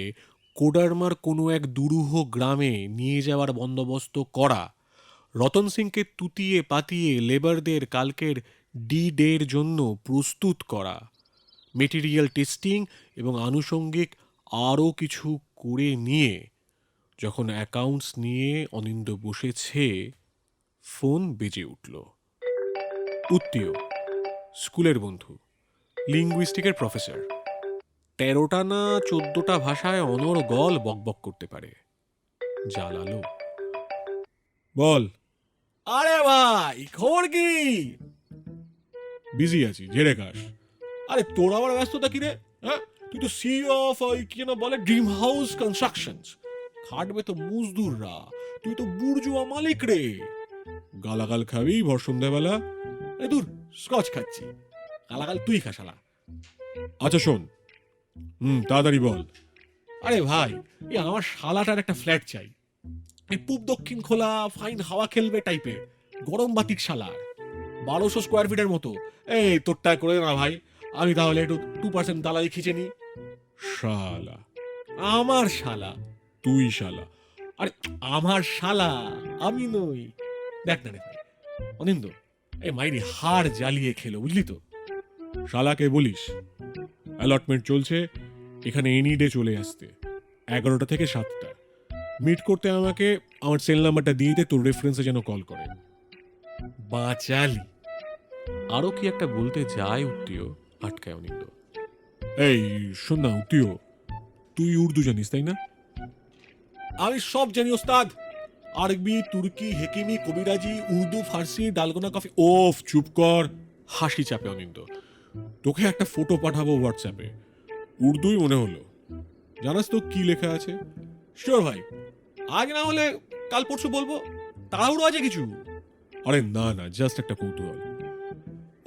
কোডারমার কোনো এক দুরূহ গ্রামে নিয়ে যাওয়ার বন্দোবস্ত করা, রতন সিংকে তুতিয়ে পাতিয়ে লেবারদের কালকের ডের জন্য প্রস্তুত করা, মেটেরিয়াল টেস্টিং এবং আনুষঙ্গিক আরও কিছু করে নিয়ে যখন অ্যাকাউন্টস নিয়ে অনিন্দ বসেছে, ফোন বেজে উঠল। উত্তীয়, স্কুলের বন্ধু, লিঙ্গুইস্টিকের প্রফেসর। 13টা না 14টা ভাষায় অনর্গল বকবক করতে পারে। জালালো। বল। আরে ভাই খবর কি? বিজি আছি, ঝেড়ে খাস। আরে তোর আবার ব্যস্ততা কি রে? হ্যাঁ, তুই তো সিইও অফ কি যেন বলে ড্রিম হাউস কনস্ট্রাকশনস। খাটবে তো মজদুররা, তুই তো বুর্জুয়া মালিক রে। গালাগাল খাবি ভর সন্ধ্যাবেলা? আরে দূর, স্কচ খাচ্ছি। গালাগাল তুই খাসালা। আচ্ছা শোন, তাড়াতাড়ি বল। আরে ভাই, এই আমার শালাটার একটা ফ্ল্যাট চাই, এই পূব দক্ষিণ খোলা ফাইন হাওয়া খেলবে টাইপের, গরম বাতিক শালার, 1200 স্কোয়ার ফিটের মতো। এই তোরটা করে দে না ভাই, আমি তাহলে একটু 2% দালালি খিচে নি। শালা, আমার শালা, তুই শালা। আরে আমার শালা, আমি নই। দেখ না রে ভাই, অনিন্দ, এই মাইরি হাড় জ্বালিয়ে খেলো, বুঝলি তো? শালাকে বলিস অ্যালটমেন্ট চলছে, এখানে এনি ডে চলে আসতে, 11টা থেকে 7টা। মিট করতে আমাকে আমার সেল নাম্বারটা দিয়ে দে, তোর রেফারেন্সে যেন কল করে। বাঁচালি। আরও কি একটা বলতে যায় উত্তীয়, আটকায় অনিন্দ। এই শোন না উত্তীয়, তুই উর্দু জানিস তাই না? আমি সব জানি ওস্তাদ, আরবি, তুর্কি, হেকিমি, কবিরাজি, উর্দু, ফার্সি, ডালগোনা কফি। ওফ চুপ কর। হাসি চাপে অনিন্দ। তোকে একটা ফটো পাঠাবো হোয়াটসঅ্যাপে, উর্দুই মনে হলো। জানাস তো কি লেখা আছে? শিওর ভাই, আজ না হলে কাল পরশু বলবো, তাড়াহুড়ো আছে কিছু? আরে না না, জাস্ট একটা কৌতূহল।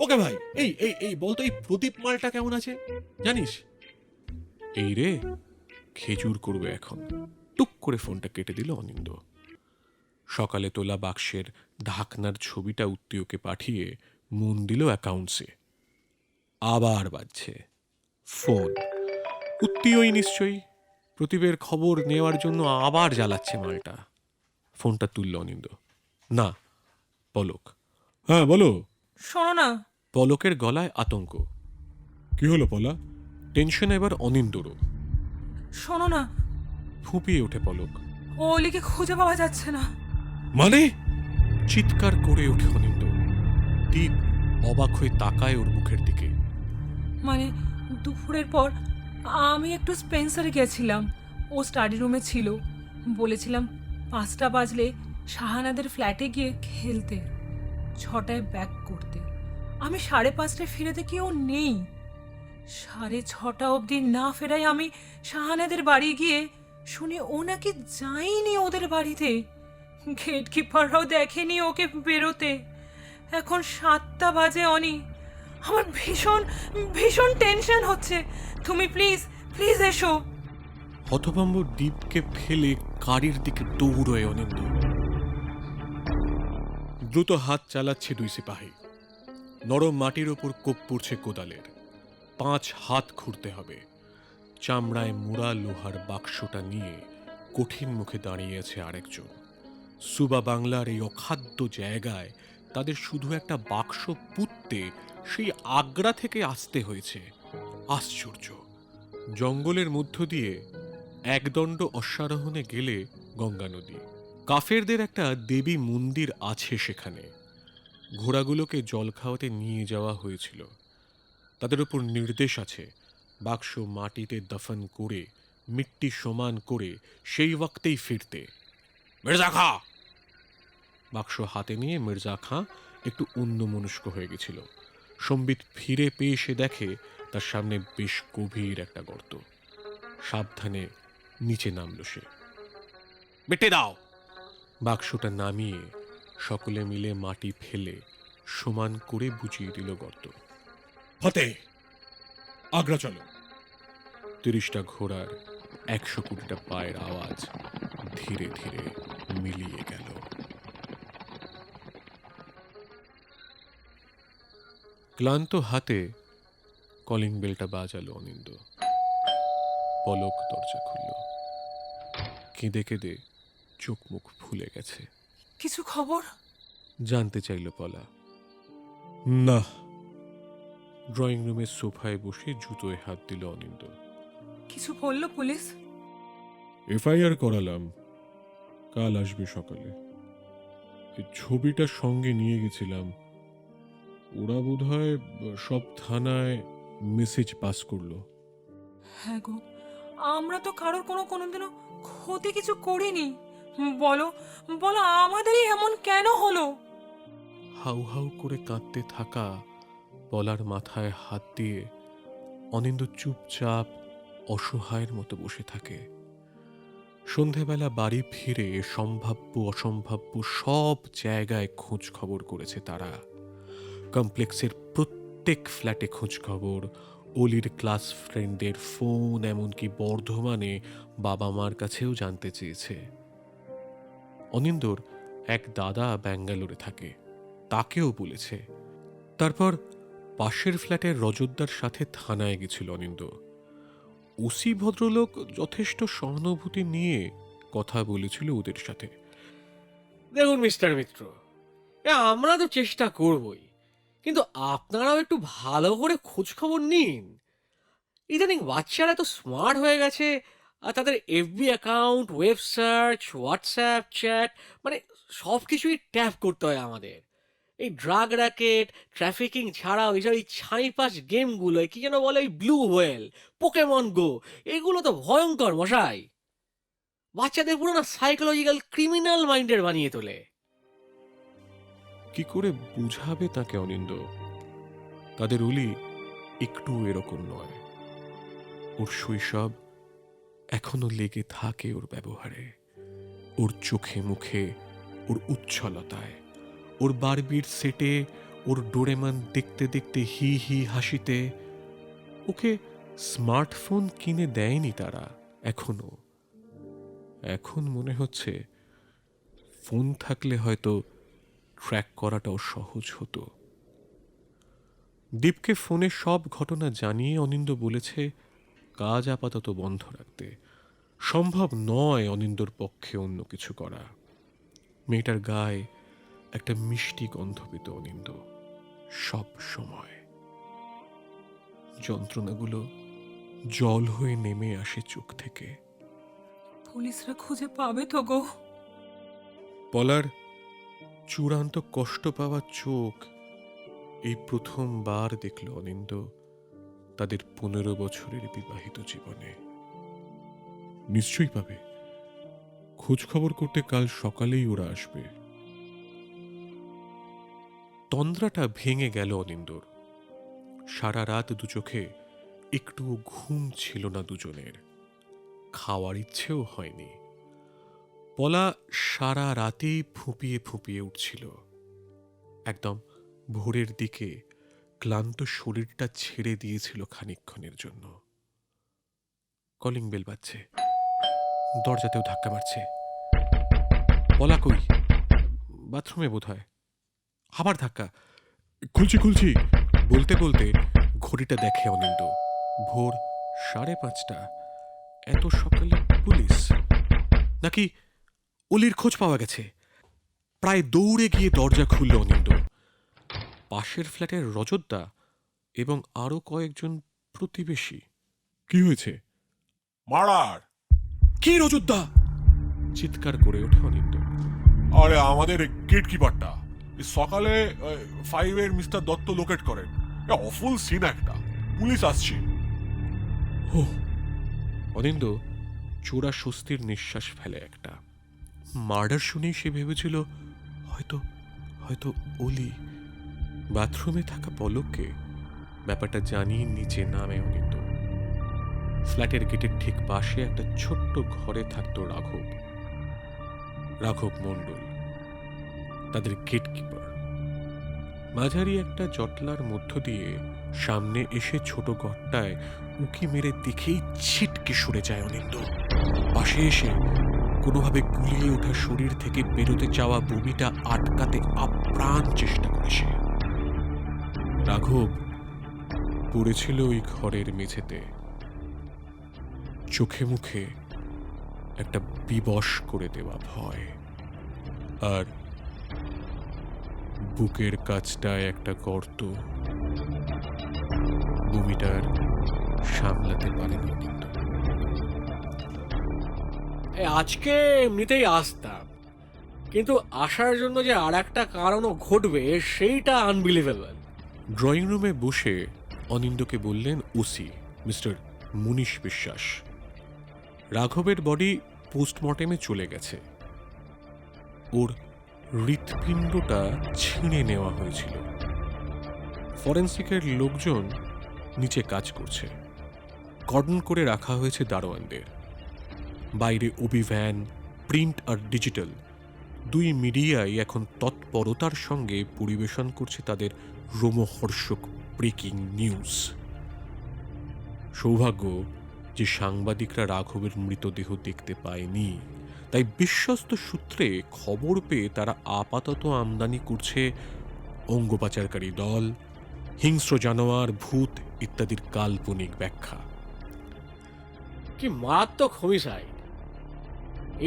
ওকে ভাই, এই এই এই বলতো, এই প্রদীপ মালটা কেমন আছে জানিস? এই রে, খেজুর করবে এখন। টুক করে ফোনটা কেটে দিল অনিন্দ। সকালে তোলা বাক্সের ঢাকনার ছবিটা উত্তীয়কে পাঠিয়ে মন দিল অ্যাকাউন্টসে। আবার বাজছে ফোন। উত্তীয়ই নিশ্চয়ই প্রদীপের খবর নেওয়ার জন্য আবার জ্বালাচ্ছে মালটা। ফোনটা তুলল অনিন্দ। না, পলক। হ্যাঁ বলো। শোনো না, পলকের গলায় আতঙ্ক। কি হলো পলা? টেনশন এবার অনিন্দরও। শোনো না, ফুঁপিয়ে ওঠে পলক। ও অলিকে খুঁজে পাওয়া যাচ্ছে না। মানে? চিৎকার করে ওঠে অনিন্দ। দীপ অবাক হয়ে তাকায় ওর মুখের দিকে। মানে দুপুরের পর আমি একটু স্পেন্সারে গেছিলাম, ও স্টাডি রুমে ছিল। বলেছিলাম 5টা বাজলে শাহানাদের ফ্ল্যাটে গিয়ে খেলতে, 6টায় ব্যাক করতে। আমি 5:30টায় ফিরে দেখি ও নেই। 6:30 অবধি না ফেরাই আমি শাহানাদের বাড়ি গিয়ে শুনি ও নাকি যায়নি ওদের বাড়িতে। গেট কিপাররাও দেখেনি ওকে বেরোতে। এখন 7টা বাজে অনি, আমার ভীষণ ভীষণ টেনশন হচ্ছে। তুমি প্লিজ প্লিজ এসো। হতভম্ব দীপকে ফেলে গাড়ির দিকে দৌড়য় অনিন্দ। দ্রুত হাত চালাচ্ছে 2 সিপাহী। নরম মাটির ওপর কোপ পড়ছে কোদালের। 5 হাত খুঁড়তে হবে। চামড়ায় মোড়া লোহার বাক্সটা নিয়ে কঠিন মুখে দাঁড়িয়ে আছে আরেকজন। সুবা বাংলার এই অখাদ্য জায়গায় তাদের শুধু একটা বাক্স পুঁততে সেই আগ্রা থেকে আসতে হয়েছে। আশ্চর্য! জঙ্গলের মধ্য দিয়ে একদণ্ড অশ্বারোহণে গেলে গঙ্গা নদী। কাফেরদের একটা দেবী মন্দির আছে সেখানে। ঘোড়াগুলোকে জল খাওয়াতে নিয়ে যাওয়া হয়েছিল। তাদের উপর নির্দেশ আছে বাক্স মাটিতে দফন করে মিট্টি সমান করে সেই ওয়াক্তেই ফিরতে। মির্জা খাঁ! বাক্স হাতে নিয়ে মির্জা খাঁ একটু অন্যমনস্ক হয়ে গেছিল। সম্বিত ফিরে পেয়ে সে দেখে তার সামনে বেশ গভীর একটা গর্ত। সাবধানে নিচে নামল সে। বেটে দাও! বাক্সটা নামিয়ে সকলে মিলে মাটি ফেলে সমান করে বুঝিয়ে দিল গর্ত। ফতে, আগ্রা চলো। 30টা ঘোড়ার 120টা পায়ের আওয়াজ ধীরে ধীরে মিলিয়ে গেল। ক্লান্ত হাতে কলিং বেলটা বাজালো অনিন্দ। পলক দরজা খুলল। কেঁদে কেঁদে চোখ মুখ ফুলে গেছে। কিছু খবর? জানতে চাইল পলা। না। ড্রয়িং রুমের সোফায় বসে জুতোয় হাত দিল অনিন্দ। কিছু বললো পুলিশ? এফআইআর করালাম, কাল আসবে সকালে। এই ছবিটা সঙ্গে নিয়ে গেছিলাম, ওরা বোধহয় সব থানায় মেসেজ পাস করলো। হ্যাঁ গো, আমরা তো কারোর কোনোদিনও ক্ষতি কিছু করিনি। বলো বলো, আমাদেরই এমন কেন হলো? হাউ হাউ করে কাঁদতে থাকা পলার মাথায় হাত দিয়ে অনিন্দ চুপচাপ অসহায়ের মতো বসে থাকে। সন্ধেবেলা বাড়ি ফিরে সম্ভাব্য অসম্ভাব্য সব জায়গায় খোঁজ খবর করেছে তারা। কমপ্লেক্সের প্রত্যেক ফ্ল্যাটে খোঁজ খবর, অলির ক্লাস ফ্রেন্ডদের ফোন, এমনকি বর্ধমানে বাবা মার কাছেও জানতে চেয়েছে। অনিন্দর এক দাদা ব্যাঙ্গালোরে থাকে, তাকেও বলেছে। তারপর পাশের ফ্ল্যাটের রজতদার সাথে থানায় গেছিল অনিন্দ। ওসি ভদ্রলোক যথেষ্ট সহানুভূতি নিয়ে কথা বলেছিল ওদের সাথে। দেখুন মিস্টার মিত্র, আমরা তো চেষ্টা করবই, কিন্তু আপনারাও একটু ভালো করে খোঁজ খবর নিন। ইদানিং বাচ্চারা তো স্মার্ট হয়ে গেছে, আর তাদের FB account, web search, WhatsApp chat, মানে সব কিছুই ট্যাপ করতে হয় আমাদের। এই ড্রাগ র্যাকেট, ট্রাফিকিং ছাড়াও এইসব এই ছাইপাশ গেমগুলো, কি যেন বলে, এই ব্লু হোয়েল, পোকেমন গো, এগুলো তো ভয়ঙ্কর মশাই। বাচ্চাদের পুরো না সাইকোলজিক্যাল ক্রিমিনাল মাইন্ডের বানিয়ে তোলে। কি করে বুঝাবে তাকে অনিন্দ? তাদের অলি একটু এরকম নয়। ওর শৈশব এখনো লেগে থাকে ওর ব্যবহারে, ওর চোখে মুখে, ওর উচ্ছলতায়, ওর বারবির সেটে, ওর ডোরেমন দেখতে দেখতে হি হি হাসিতে। ওকে স্মার্টফোন কিনে দেয়নি তারা এখনো। এখন মনে হচ্ছে ফোন থাকলে হয়তো ট্র্যাক করাটাও সহজ হতো। দীপকে ফোনে সব ঘটনা জানিয়ে অনিন্দ বলেছে কাজ আপাতত বন্ধ রাখতে। সম্ভব নয় অনিন্দর পক্ষে অন্য কিছু করা। মেয়েটার গায়ে একটা মিষ্টি গন্ধ পেত অনিন্দ সব সময়। যন্ত্রণাগুলো জল হয়ে নেমে আসে চোখ থেকে। পুলিশরা খুঁজে পাবে তো গো? পলার চূড়ান্ত কষ্ট পাওয়া চোখ এই প্রথমবার দেখল অনিন্দ তাদের 15 বছরের বিবাহিত জীবনে। নিশ্চয়ই পাবে, খোঁজ খবর করতে কাল সকালেই ওরা আসবে। তন্দ্রাটা ভেঙে গেল অনিন্দর। সারা রাত দু চোখে একটু ঘুম ছিল না দুজনের, খাওয়ার ইচ্ছেও হয়নি। পলা সারা রাতেই ফুঁপিয়ে ফুঁপিয়ে উঠছিল। একদম ভোরের দিকে ক্লান্ত শরীরটা ছেড়ে দিয়েছিল খানিকক্ষণের জন্য। কলিং বেল বাজছে, দরজাতেও ধাক্কা মারছে। পলা কই? বাথরুমে বোধ হয়। আবার ধাক্কা। খুলছি খুলছি বলতে বলতে ঘড়িটা দেখে অনিন্দ। ভোর 5:30। এত সকালে পুলিশ নাকি অলির খোঁজ পাওয়া গেছে? প্রায় দৌড়ে গিয়ে দরজা খুলল অনিন্দ। পাশের ফ্ল্যাটের রজতদা এবং আরো কয়েকজন প্রতিবেশী। কি হয়েছে? মার্ডার! কি রজতদা? চিৎকার করে ওঠে অনিন্দ। আরে আমাদের গেট কিপারটা সকালে 5 এর মিস্টার দত্ত লোকেট করেন। অফুল সিন একটা, পুলিশ আসছে। ও! অনিন্দ চোরা স্বস্তির নিঃশ্বাস ফেলে একটা। মার্ডার শুনেই সে ভেবেছিল হয়তো হয়তো অলি। বাথরুমে থাকা পলককে ব্যাপারটা জানিয়ে নিচে নামে অনিন্দ। ফ্ল্যাটের গেটের ঠিক পাশে একটা ছোট্ট ঘরে থাকত রাঘব মণ্ডল, তাদের গেট কিপার। মাঝারি একটা জটলার মধ্য দিয়ে সামনে এসে ছোট ঘরটায় উঁকি মেরে দেখেই ছিটকে সরে যায় অনিন্দ। পাশে এসে কোনোভাবে গুলিয়ে ওঠা শরীর থেকে বেরোতে চাওয়া বমিটা আটকাতে আপ্রাণ চেষ্টা করে সে। রাঘব পড়েছিল ওই ঘরের মেঝেতে, চোখে মুখে একটা বিবশ করে দেওয়া ভয়, আর বুকের কাছটায় একটা গর্ত। বমিটার সামলাতে পারেন অনিন্দ। আজকে এমনিতেই আসতাম, কিন্তু আসার জন্য যে আর একটা কারণও ঘটবে সেইটা আনবিলিভেবল। ড্রয়িং রুমে বসে অনিন্দকে বললেন ওসি মিস্টার মুনিশ বিশ্বাস। রাঘবের বডি পোস্টমর্টেমে চলে গেছে। ওর হৃৎপিণ্ডটা ছিঁড়ে নেওয়া হয়েছিল। ফরেন্সিকের লোকজন নিচে কাজ করছে। কর্ডন করে রাখা হয়েছে দারোয়ানদের। বাইরে অভিভ্যান, প্রিন্ট আর ডিজিটাল 2 মিডিয়াই এখন তৎপরতার সঙ্গে পরিবেশন করছে তাদের রোমহর্ষক ব্রেকিং নিউজ। সৌভাগ্য যে সাংবাদিকরা রাঘবের মৃতদেহ দেখতে পায়নি, তাই বিশ্বস্ত সূত্রে খবর পেয়ে তারা আপাতত আমদানি করছে অঙ্গ পাচারকারী দল, হিংস্র জানোয়ার, ভূত ইত্যাদির কাল্পনিক ব্যাখ্যা। কি মারাত্মক হোমিসাইড!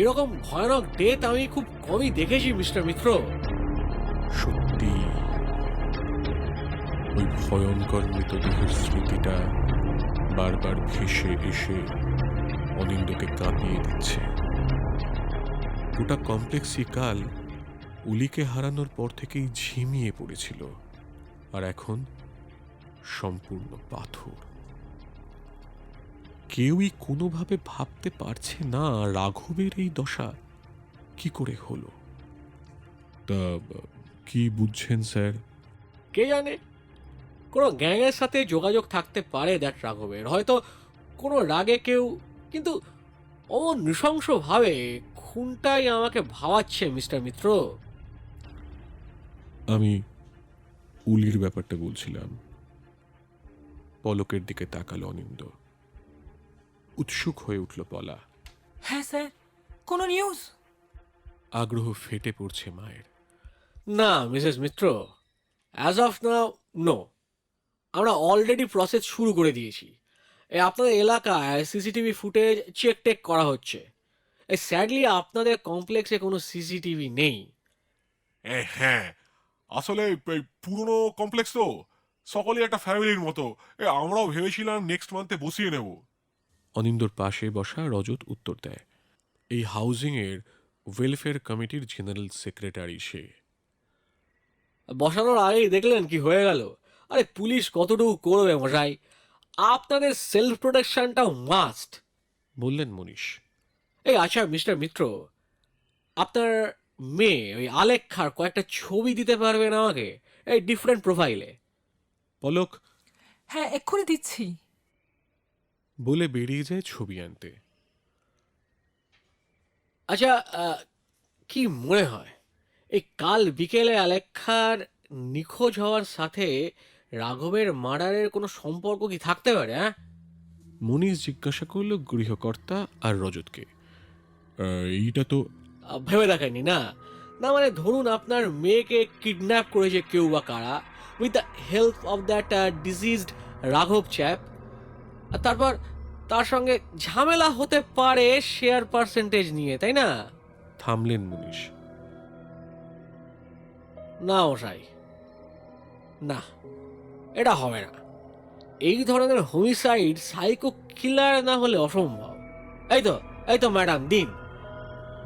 এরকম ভয়ানক ডেথ আমি খুব কমই দেখেছি মিস্টার মিত্র। সত্যি ওই ভয়ঙ্কর মৃতদেহের স্মৃতিটা বারবার ভেসে এসে অনিন্দকে কাঁপিয়ে দিচ্ছে। গোটা কমপ্লেক্সই কাল উলিকে হারানোর পর থেকেই ঝিমিয়ে পড়েছিল, আর এখন সম্পূর্ণ পাথর। কেউই কোনোভাবে ভাবতে পারছে না রাঘবের এই দশা কি করে হলো। তা কি বুঝছেন স্যার? কে জানে, কোনো গ্যাংয়ের সাথে যোগাযোগ থাকতে পারে দ্যাট রাঘবের। হয়তো কোনো রাগে কেউ, কিন্তু অমন নৃশংসভাবে খুনটাই আমাকে ভাবাচ্ছে মিস্টার মিত্র। আমি উলির ব্যাপারটা বলছিলাম। পলকের দিকে তাকালো অনিন্দ। উৎসুক হয়ে উঠল পলা। হ্যাঁ স্যার, কোনো নিউজ? আগ্রহ ফেটে পড়ছে মায়ের। না Mrs Mitra, as of now no. আমরা অলরেডি প্রসেস শুরু করে দিয়েছি। আপনাদের এলাকায় সিসিটিভি ফুটেজ চেক টেক করা হচ্ছে। স্যাডলি আপনাদের কমপ্লেক্সে কোনো সিসিটিভি নেই। হ্যাঁ, আসলে এই পুরনো কমপ্লেক্স তো, সকলেই একটা ফ্যামিলির মতো। আমরাও ভেবেছিলাম নেক্সট মান্থে বসিয়ে নেব। অনিন্দর পাশে বসা রজত উত্তর দেয়, এই হাউজিংয়ের ওয়েলফেয়ার কমিটির জেনারেল সেক্রেটারি সে। বসানোর আগেই দেখলেন কি হয়ে গেল। আরে পুলিশ কতটুকু করবে মশাই, আপনাদের সেলফ প্রোটেকশনটাও মাস্ট। বললেন মনীষ। আচ্ছা মিস্টার মিত্র, আপনার মেয়ে ওই আলেখ্যার কয়েকটা ছবি দিতে পারবেন আমাকে, এই ডিফারেন্ট প্রোফাইলে? পলক হ্যাঁ, এক্ষুনি দিচ্ছি। বলে বেরিয়ে যায় ছবি আনতে। আচ্ছা, কি মনে হয় এই কাল বিকেলে আলেখ্যার নিখোঁজ হওয়ার সাথে রাঘবের মার্ডারের কোনো সম্পর্ক কি থাকতে পারে? হ্যাঁ, মনীষ জিজ্ঞাসা করল গৃহকর্তা আর রজতকে। এইটা তো ভেবে দেখেননি না? না মানে ধরুন আপনার মেয়েকে কিডন্যাপ করেছে কেউ বা কারা, with the help of that diseased রাঘব চ্যাপ, আর তারপর তার সঙ্গে ঝামেলা হতে পারে শেয়ার পার্সেন্টেজ নিয়ে, তাই না? থামলেন মনীষ। না মশাই, না, এটা হবে না। এই ধরনের হোমিসাইড সাইকো কিলার না হলে অসম্ভব। এই তো ম্যাডাম দিন।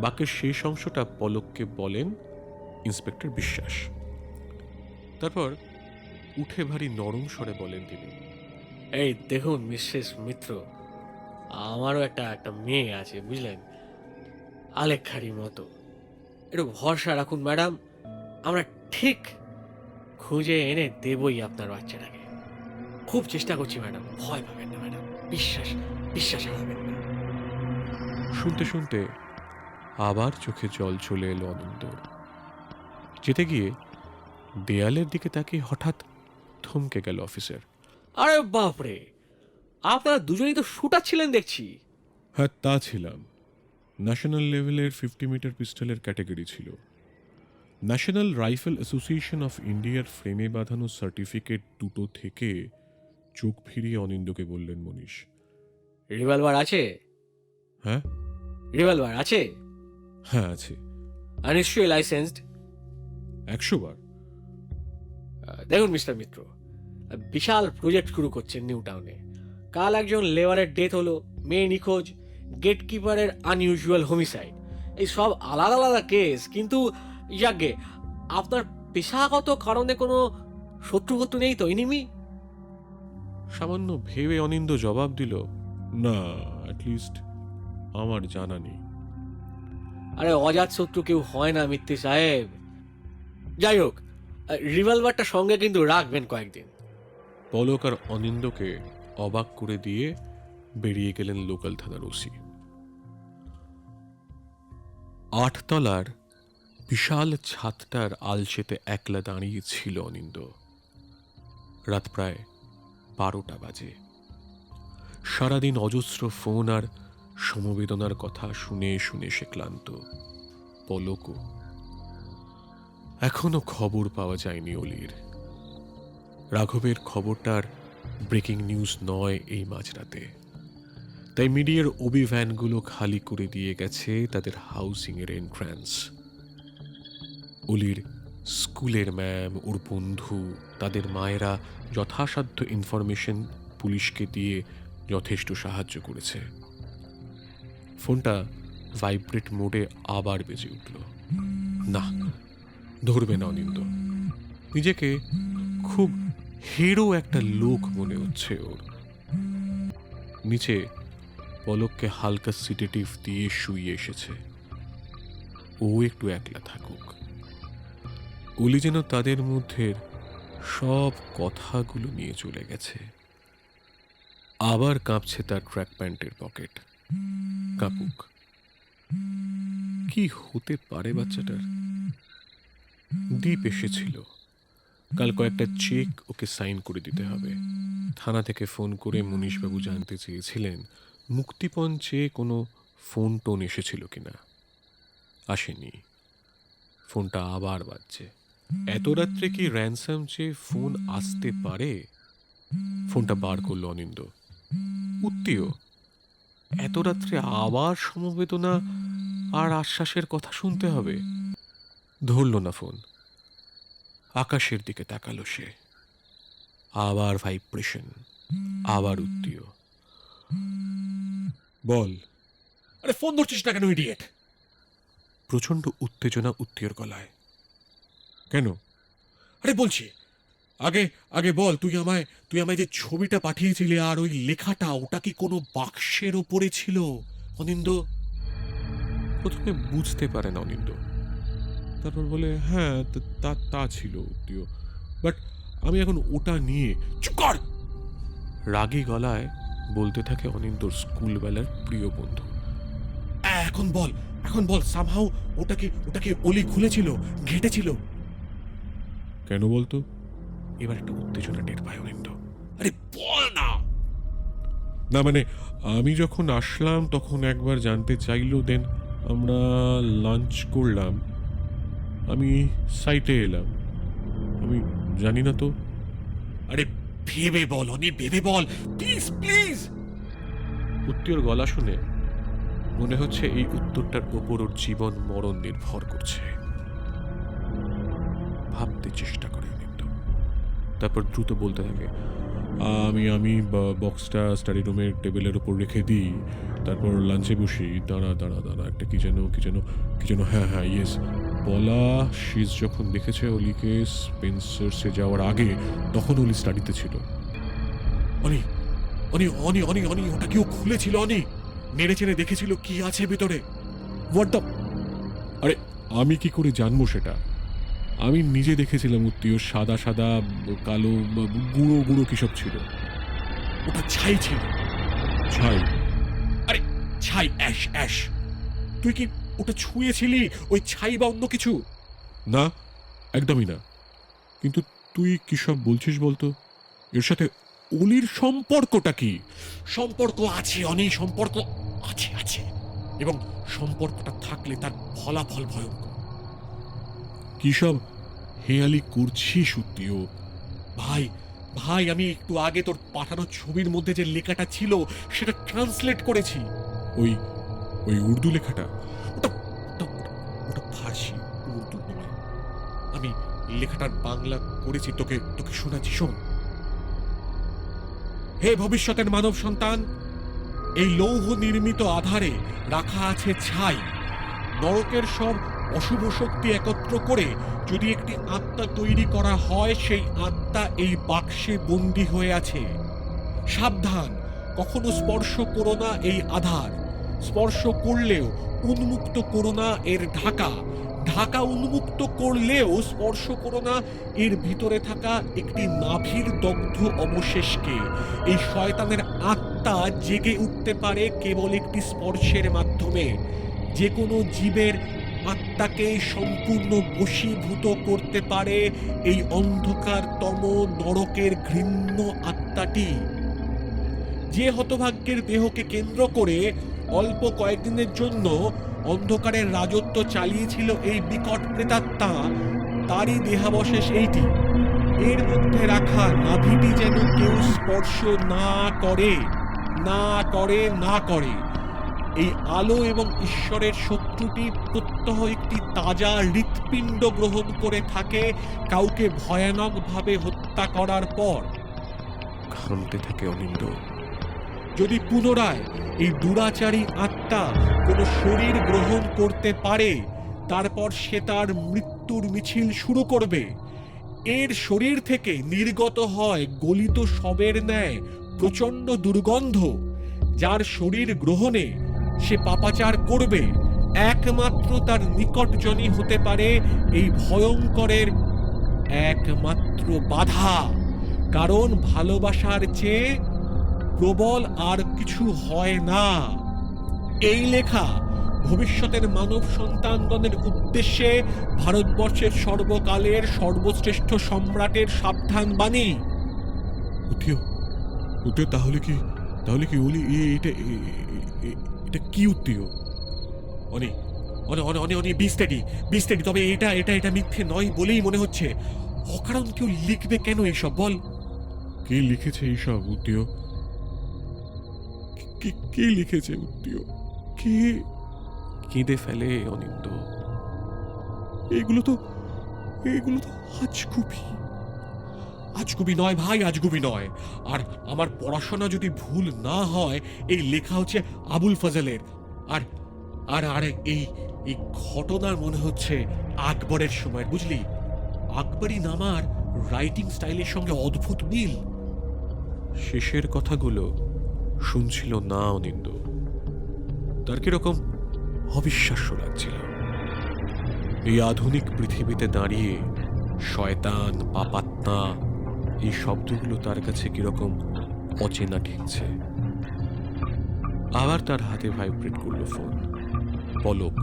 বাক্যের শেষ অংশটা পলককে বলেন ইন্সপেক্টর বিশ্বাস। তারপর উঠে ভারী নরম স্বরে বলেন তিনি, এই দেখুন মিসেস মিত্র, আমারও একটা মেয়ে আছে বুঝলেন, আলেখ্যারই মতো। একটু ভরসা রাখুন ম্যাডাম, আমরা ঠিক খুঁজে এনে দেবই আপনার বাচ্চাটাকে। খুব চেষ্টা করছি ম্যাডাম, ভয় পাবেন না ম্যাডাম, বিশ্বাস হারাবেন না। শুনতে শুনতে আবার চোখে জল চলে এলো অনিন্দর। যেতে গিয়ে দেয়ালের দিকে তাকিয়ে হঠাৎ থমকে গেল অফিসার। আরে বাপরে, আপনারা দুজনেই তো শুটার ছিলেন দেখছি। হ্যাঁ, তা ছিলাম। ন্যাশনাল লেভেলের 50 মিটার পিস্টলের ক্যাটাগরি ছিল। ন্যাশনাল রাইফেল অ্যাসোসিয়েশন অফ ইন্ডিয়ার ফ্রেমে বাঁধানো সার্টিফিকেট দুটো থেকে চোখ ফিরিয়ে অনিন্দকে বললেন মনীষ। রিভলভার আছে? হ্যাঁ রিভলভার আছে? হ্যাঁ আছে। আর নিশ্চয়ই লাইসেন্সড? 100 বার। দেখুন মিস্টার মিত্র, বিশাল প্রজেক্ট শুরু করছেন নিউ টাউনে। কাল একজন লেবারের ডেথ হলো, মেয়ে নিখোঁজ, গেটকিপারের আনইউজুয়াল হোমিসাইড। এই সব আলাদা আলাদা কেস, কিন্তু যাকে আপনার পেশাগত কারণে কোনো শত্রুপত্র নেই তো? এনিমি? সামান্য ভেবে অনিন্দ জবাব দিল, না, অ্যাটলিস্ট আমার জানা নেই। আরে অজাত শত্রু কেউ হয় না মিত্তি সাহেব। যাই হোক, রিভলভারটা সঙ্গে কিন্তু রাখবেন কয়েকদিন। পলক আর অনিন্দকে অবাক করে দিয়ে বেরিয়ে গেলেন লোকাল থানার ওসি। 8 তলার বিশাল ছাদটার আলচেতে একলা দাঁড়িয়ে ছিল অনিন্দ। রাত প্রায় 12টা বাজে। সারাদিন অজস্র ফোন আর সমবেদনার কথা শুনে শুনে সে ক্লান্ত। পলকও। এখনো খবর পাওয়া যায়নি অলির। রাঘবের খবরটার ব্রেকিং নিউজ নয় এই মাঝরাতে, তাই মিডিয়ার অভিভ্যানগুলো খালি করে দিয়ে গেছে তাদের হাউসিংয়ের এন্ট্রান্স। অলির স্কুলের ম্যাম, ওর বন্ধু, তাদের মায়েরা যথাসাধ্য ইনফরমেশন পুলিশকে দিয়ে যথেষ্ট সাহায্য করেছে। ফোনটা ভাইব্রেট মোডে আবার বেজে উঠল। না, ধরবে না অনিন্দ। নিজেকে খুব হিরো একটা লোক মনে হচ্ছে ওর। নিচে পলককে হালকা সিডেটিভ দিয়ে শুইয়ে এসেছে। ও একটু একলা থাকুক। অলি যেন তাদের মধ্যে সব কথাগুলো নিয়ে চলে গেছে। আবার কাঁপছে তার ট্র্যাক প্যান্টের পকেট। কাঁপুক। কি হতে পারে বাচ্চাটার? দীপ এসেছিল। কাল কয়েকটা চেক ওকে সাইন করে দিতে হবে। থানা থেকে ফোন করে মুনিশবাবু জানতে চেয়েছিলেন মুক্তিপণ চেয়ে কোনো ফোন টোন এসেছিল কিনা। আসেনি। ফোনটা আবার বাজছে। এত রাত্রে কি র্যানসাম চেয়ে ফোন আসতে পারে? ফোনটা বার করলো অনিন্দ। উত্তীয়। এত রাত্রে আবার সমবেদনা আর আশ্বাসের কথা শুনতে হবে। ধরল না ফোন। আকাশের দিকে তাকালো সে। আবার ভাইব্রেশন, আবার উত্তীয়। বল। আরে ফোন ধরছিস না কেন, ইডিয়েট? প্রচন্ড উত্তেজনা উত্তীয়র গলায়। কেন? আরে বলছি, আগে আগে বল, তুই আমায় যে ছবিটা পাঠিয়েছিলি আর ওই লেখাটা, ওটা কি কোনো বাক্সের ওপরে ছিল অনিন্দ? প্রথমে বুঝতে পারে না অনিন্দ। তারপর বলে, হ্যাঁ তা ছিল উত্তীয়, বাট আমি এখন ওটা নিয়ে। চুপ কর! রাগী গলায় বলতে থাকে অনিন্দর স্কুলবেলার প্রিয় বন্ধু। এখন বল সামহাউ ওটাকে অলি খুলেছিল, ঘেটেছিল? কেন বলতো? এবার একটা উত্তেজনা টের পায় অনিন্দ। আরে বল না। না মানে, আমি যখন আসলাম তখন একবার জানতে চাইলো, দেন আমরা লাঞ্চ করলাম, আমি সাইটে এলাম, আমি জানি না তো। আরে ভেবে বল অনি, ভেবে বল প্লিজ প্লিজ। উত্তীয়র গলা শুনে মনে হচ্ছে এই উত্তরটার ওপর ওর জীবন মরণ নির্ভর করছে। ভাবতে চেষ্টা করে অনিন্দ। তারপর দ্রুত বলতে থাকে, আমি বক্সটা স্টাডি রুমের টেবিলের ওপর রেখে দিই, তারপর লাঞ্চে বসি। দাঁড়া একটা কি যেন হ্যাঁ ইয়েস। বলা শীষ যখন দেখেছে অলিকে স্পেন্সার্সে যাওয়ার আগে, তখন অলি স্টাডিতে ছিল। অনি অনি অনি অনি অনি ওটা কেউ খুলেছিল? অনি নেড়ে চেড়ে দেখেছিল কি আছে ভিতরে? What the? আরে আমি কি করে জানবো সেটা? আমি নিজে দেখেছিলাম উত্তীয় সাদা কালো গুঁড়ো কিসব ছিল। ওটা ছাই ছিল। ছাই? আরে ছাই, অ্যাশ। তুই কি ওটা ছুঁয়েছিলি, ওই ছাই বা অন্য কিছু? না, একদমই না। কিন্তু তুই কি সব বলছিস বলতো? এর সাথে অলির সম্পর্কটা কি? সম্পর্ক আছে অনি, সম্পর্ক আছে, এবং সম্পর্কটা থাকলে তার ফলাফল ভয়ঙ্কর। কি সব হেয়ালি করছিস উত্তীয়? ভাই আমি একটু আগে তোর পাঠানো ছবির মধ্যে যে লেখাটা ছিল সেটা ট্রান্সলেট করেছি। ওই উর্দু লেখাটা? ওটা ফার্সি, উর্দু নয়। আমি লেখাটার বাংলা করেছি, তোকে শোনাচ্ছি, শোন। হে ভবিষ্যতের মানব সন্তান, এই লৌহ নির্মিত আধারে রাখা আছে ছাই। নরকের সব অশুভ শক্তি একত্র করে যদি একটি আত্মা তৈরি করা হয়, সেই আত্মা এই বাক্সে বন্দী হয়ে আছে। সাবধান, কখনো স্পর্শ করো না এই আধার। স্পর্শ করলেও উন্মুক্ত করো না এর ঢাকা উন্মুক্ত করলেও স্পর্শ করো না এর ভিতরে থাকা একটি নাভির দগ্ধ অবশেষকে। এই শয়তানের আত্মা জেগে উঠতে পারে কেবল একটি স্পর্শের মাধ্যমে। যে কোনো জীবের আত্মাকে সম্পূর্ণ বশীভূত করতে পারে এই অন্ধকারতম নরকের ঘৃণ্য আত্মাটি। যে হতভাগ্যের দেহকে কেন্দ্র করে অল্প কয়েকদিনের জন্য অন্ধকারের রাজত্ব চালিয়েছিল এই বিকট প্রেতাত্মা, তারই দেহাবশেষ এইটি। এর মধ্যে রাখা নাভিটি যেন কেউ স্পর্শ না করে, না করে, না করে। এই আলো এবং ঈশ্বরের শত্রুটি প্রত্যহ একটি তাজা হৃৎপিণ্ড গ্রহণ করে থাকে কাউকে ভয়ানকভাবে হত্যা করার পর। ঘামতে থাকে অনিন্দ। যদি পুনরায় এই দুরাচারী আত্মা কোনো শরীর গ্রহণ করতে পারে, তারপর সে তার মৃত্যুর মিছিল শুরু করবে। এর শরীর থেকে নির্গত হয় গলিত শবের ন্যায় প্রচণ্ড দুর্গন্ধ, যার শরীর গ্রহণে সে পাপাচার করবে। একমাত্র তার নিকটজনই হতে পারে এই ভয়ঙ্করের একমাত্র বাধা, কারণ ভালোবাসার চেয়ে প্রবল আর কিছু হয় না। এই লেখা ভবিষ্যতের মানব সন্তানগণের উদ্দেশ্যে ভারতবর্ষের সর্বকালের সর্বশ্রেষ্ঠ সম্রাটের সাবধান বাণী। উঠিও, উঠিও। তাহলে কি ওলি এটা কি উত্তীয়? অনি অনি অনি অনি অনি বিস্তেডি বিস্তেডি। তবে এটা এটা এটা মিথ্যে নয় বলেই মনে হচ্ছে। অকারণ কেউ লিখবে কেন এইসব বল? কে লিখেছে এইসব উত্তীয়? কে লিখেছে উত্তীয়? কে? কেঁদে ফেলে অনিন্দ। এগুলো তো আজগুবি। আজগুবি নয় ভাই, আজগুবি নয়। আর আমার পড়াশোনা যদি ভুল না হয়, এই লেখা হচ্ছে আবুল ফজলের। আর আর আর এই এই ঘটনার মনে হচ্ছে আকবরের সময়, বুঝলি? আকবরী নামার রাইটিং স্টাইলের সঙ্গে অদ্ভুত মিল। শেষের কথাগুলো শুনছিল না অনিন্দ। তার কিরকম অবিশ্বাস্য লাগছিল। এই আধুনিক পৃথিবীতে দাঁড়িয়ে শয়তান, পাপাত্মা, এই শব্দগুলো তার কাছে কিরকম অচেনা ঠেকছে। আবার তার হাতে ভাইব্রেট করলো ফোন। পলক।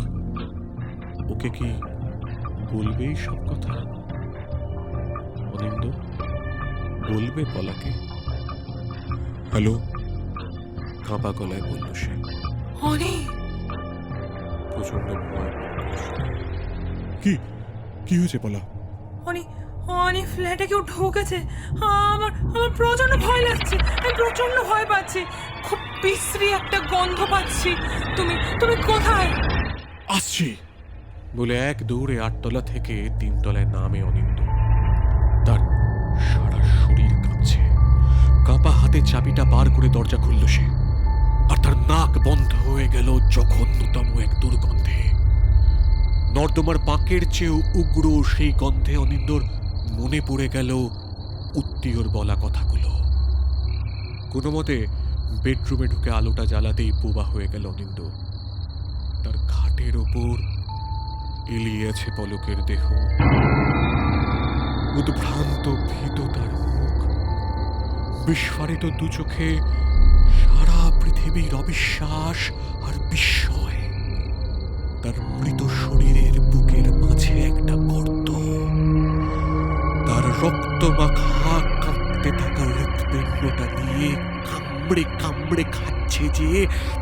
ওকে কি বলবে এই সব কথা? অনিন্দ বলবে পলাকে? হ্যালো? কাঁপা গলায় বলল সে। অনেক প্রচন্ড ভয় করছিল। কি হয়েছে পলা? অনেক অনেক ফ্ল্যাটে কেউ ঢুকেছে। আমার আমার প্রচন্ড ভয় লাগছে। আমি প্রচন্ড ভয় পাচ্ছি। খুব বিশ্রী একটা গন্ধ পাচ্ছি। তুমি কোথায়? আসছি। বলে এক দৌড়ে 8 তলা থেকে 3 তলায় নামে অনিন্দ। তার সারা শরীর কাঁপছে। কাঁপা হাতে চাবিটা বার করে দরজা খুলল সে। আর তার নাক বন্ধ হয়ে গেল জঘন্যতম এক দুর্গন্ধে। নর্দমার বাঁকের চেয়েও উগ্র সেই গন্ধে অনিন্দর মনে পড়ে গেল উত্তীয়র বলা কথাগুলো। কোনো মতে বেডরুমে ঢুকে আলোটা জ্বালাতেই বোবা হয়ে গেল অনিন্দ। তার খাটের ওপর এলিয়ে আছে পলকের দেহ। উদ্ভ্রান্ত ভীত তার মুখ, বিস্ফারিত দু চোখে সারা পৃথিবীর অবিশ্বাস আর বিস্ময়। তার মৃত শরীরের বুকের মাঝে একটা গর্ত। তার রক্ত মাখা কাঁপতে থাকা হৃৎপিণ্ডটা দিয়ে কামড়ে কামড়ে খাচ্ছে যে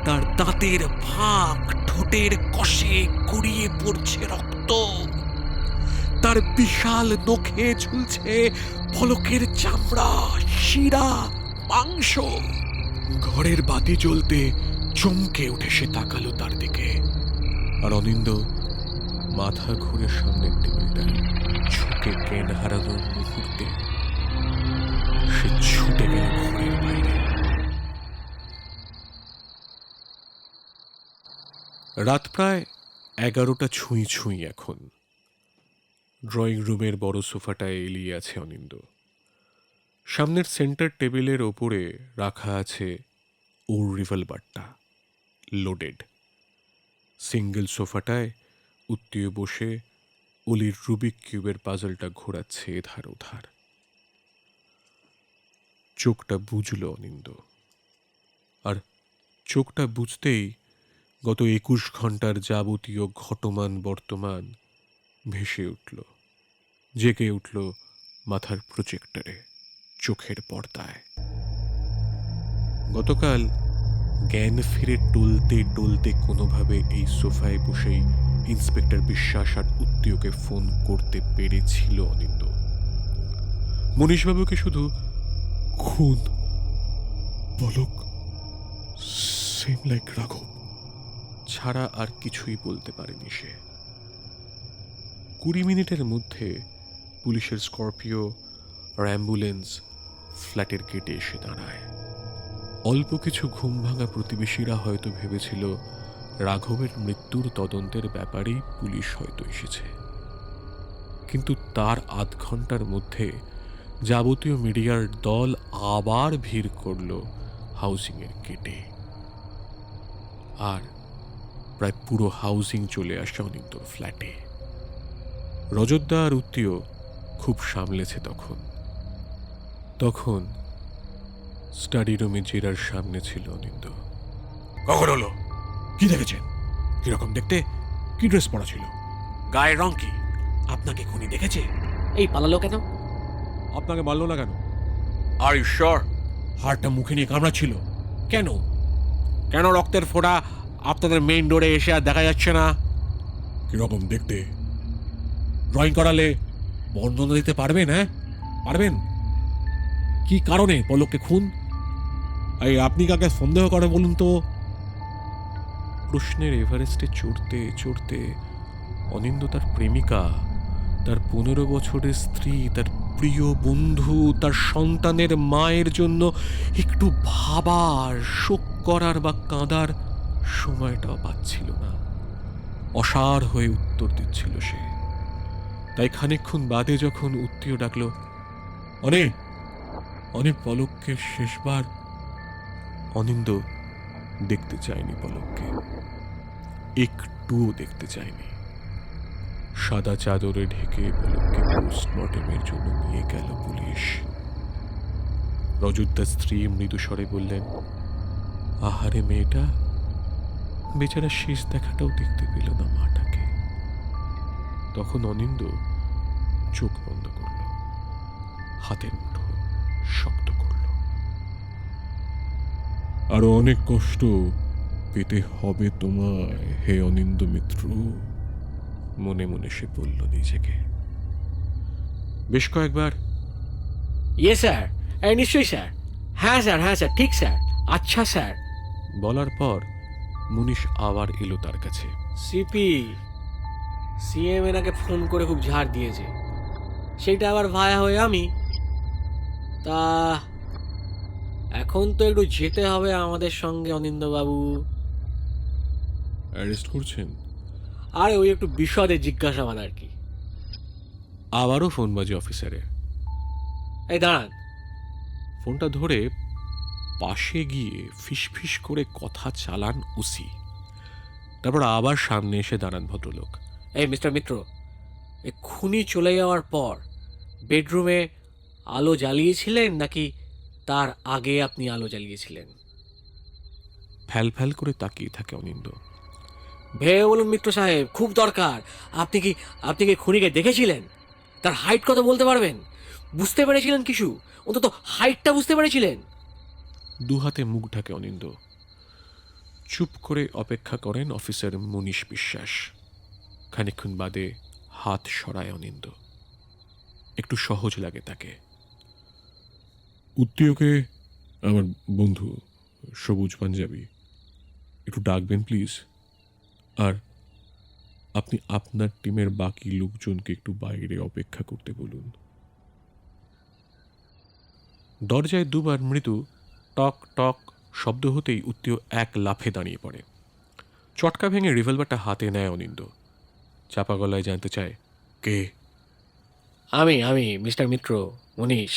তার দাঁতের ফাঁক, ঠোঁটের কষে গড়িয়ে পড়ছে রক্ত। তার বিশাল নখে ঝুলছে পলকের চামড়া, শিরা, মাংস। ঘরের বাতি জ্বলতে চমকে উঠে সে তাকালো তার দিকে। আর অনিন্দ মাথা ঘুরে সামনের টেবিলটায় ঝুঁকে জ্ঞান হারানোর মুহূর্তে সে ছুটে গেল ঘরের বাইরে। রাত প্রায় 11টা ছুঁই ছুঁই এখন। ড্রয়িং রুমের বড় সোফাটায় এলিয়ে আছে অনিন্দ। সামনের সেন্টার টেবিলের ওপরে রাখা আছে ওর রিভলভারটা, লোডেড। সিঙ্গেল সোফাটায় উত্তীয় বসে অলির রুবিক কিউবের পাজলটা ঘোরাচ্ছে এধার ওধার। চোখটা বুঝল অনিন্দ। আর চোখটা বুঝতেই গত 21 ঘন্টার যাবতীয় ঘটমান বর্তমান ভেসে উঠল, জেগে উঠল মাথার প্রজেক্টরে, চোখের পর্দায়। গতকাল জ্ঞান ফিরে টলতে টলতে কোনোভাবে এই সোফায় বসেই ইন্সপেক্টর বিশ্বাস আর উত্তীয়কে ফোন করতে পেরেছিল অনিন্দ। মনীশবাবুকে শুধু খুন, পলক, সেম লাইক রাঘব ছাড়া আর কিছুই বলতে পারেনি সে। 20 মিনিটের মধ্যে পুলিশের স্করপিও আর অ্যাম্বুলেন্স ফ্ল্যাটের গেটে এসে দাঁড়ায়। অল্প কিছু ঘুম ভাঙা প্রতিবেশীরা হয়তো ভেবেছিল রাঘবের মৃত্যুর তদন্তের ব্যাপারেই পুলিশ হয়তো এসেছে, কিন্তু তার আধ ঘন্টার মধ্যে যাবতীয় মিডিয়ার দল আবার ভিড় করল হাউজিংয়ের গেটে। আর প্রায় পুরো হাউজিং চলে আসে অনিন্দর ফ্ল্যাটে। রজতদা আর উত্তীয় খুব সামলেছে তখন স্টাডি রুমে জেরার সামনে ছিল অনিন্দ। কখন হলো? কি দেখেছেন? কিরকম দেখতে? কি ড্রেস পরা ছিল? গায়ের রং কি? আপনাকে খুনি দেখেছে? এই পালালো কেন? আপনাকে মারলো না কেন? Are you sure? হাড়টা মুখে নিয়ে কামড়াচ্ছিল কেন? কেন রক্তের ফোঁটা আপনাদের মেইন ডোরে এসে আর দেখা যাচ্ছে না? কিরকম দেখতে? ড্রয়িং করালে বর্ণনা দিতে পারবেন? হ্যাঁ পারবেন? কি কারণে পলককে খুন? এই আপনি কাকে সন্দেহ করে বলুন তো? প্রশ্নের এভারেস্টে চড়তে চড়তে অনিন্দ তার প্রেমিকা, তার 15 বছরের স্ত্রী, তার প্রিয় বন্ধু, তার সন্তানের মায়ের জন্য একটু ভাবার, শোক করার বা কাঁদার সময়টাও পাচ্ছিল না। অসার হয়ে উত্তর দিচ্ছিল সে। তাই খানিকক্ষণ বাদে যখন উত্তীয় ডাকলো, অনেক পলককে শেষবার অনিন্দ দেখতে চায়নি পলককে, একটুও দেখতে চায়নি। সাদা চাদরে ঢেকে পলককে পোস্টমর্টেমের জন্য নিয়ে গেল পুলিশ। রজতদার স্ত্রী মৃদু স্বরে বললেন, আহারে মেয়েটা, বেচারা শেষ দেখাটাও দেখতে পেল না মাটাকে। তখন অনিন্দ চোখ বন্ধ করল, হাতের মুঠো শক্ত করল। আরো অনেক কষ্ট পেতে হবে তোমায়, হে অনিন্দ মিত্র। মনে মনে সে বলল নিজেকে। বেশ কয়েকবার ইয়ে স্যার, নিশ্চয়ই স্যার, হ্যাঁ স্যার, ঠিক স্যার, আচ্ছা স্যার বলার পর মুনিশ আবার এলো তার কাছে। সিপি সিএম এনাকে ফোন করে খুব ঝাড় দিয়েছে, সেইটা আবার ভায়া হয়ে আমি। তা এখন তো একটু যেতে হবে আমাদের সঙ্গে অনিন্দবাবু। অ্যারেস্ট করছেন? আরে ওই একটু বিশদে জিজ্ঞাসাবাদ আর কি। আবারও ফোন বাজে অফিসারের। এই দাঁড়ান। ফোনটা ধরে পাশে গিয়ে ফিসফিস করে কথা চালান ওসি। তারপর আবার সামনে এসে দাঁড়ান ভদ্রলোক। এই মিস্টার মিত্র, এই খুনি চলে যাওয়ার পর বেডরুমে আলো জ্বালিয়েছিলেন নাকি তার আগে আপনি আলো জ্বালিয়েছিলেন? ফ্যাল ফ্যাল করে তাকিয়ে থাকে অনিন্দ। ভেবে বলুন মিত্র সাহেব, খুব দরকার। আপনি কি খুনিকে দেখেছিলেন? তার হাইট কত বলতে পারবেন? বুঝতে পেরেছিলেন কিছু? অন্তত হাইটটা বুঝতে পেরেছিলেন? দু হাতে মুখ ঢাকে অনিন্দ। চুপ করে অপেক্ষা করেন অফিসার মনীশ বিশ্বাস। খানিকক্ষণ বাদে হাত সরায় অনিন্দ। একটু সহজ লাগে তাকে। উত্তীয়কে, আমার বন্ধু সবুজ পাঞ্জাবি, একটু ডাকবেন প্লিজ। আর আপনি আপনার টিমের বাকি লোকজনকে একটু বাইরে অপেক্ষা করতে বলুন। দরজায় দুবার মৃদু টক টক শব্দ হতেই উত্তীয় এক লাফে দাঁড়িয়ে পড়ে। চটকা ভেঙে রিভলভারটা হাতে নেয় অনিন্দ। চাপা গলায় জানতে চায়, কে? আমি মিস্টার মিত্র, মনীষ।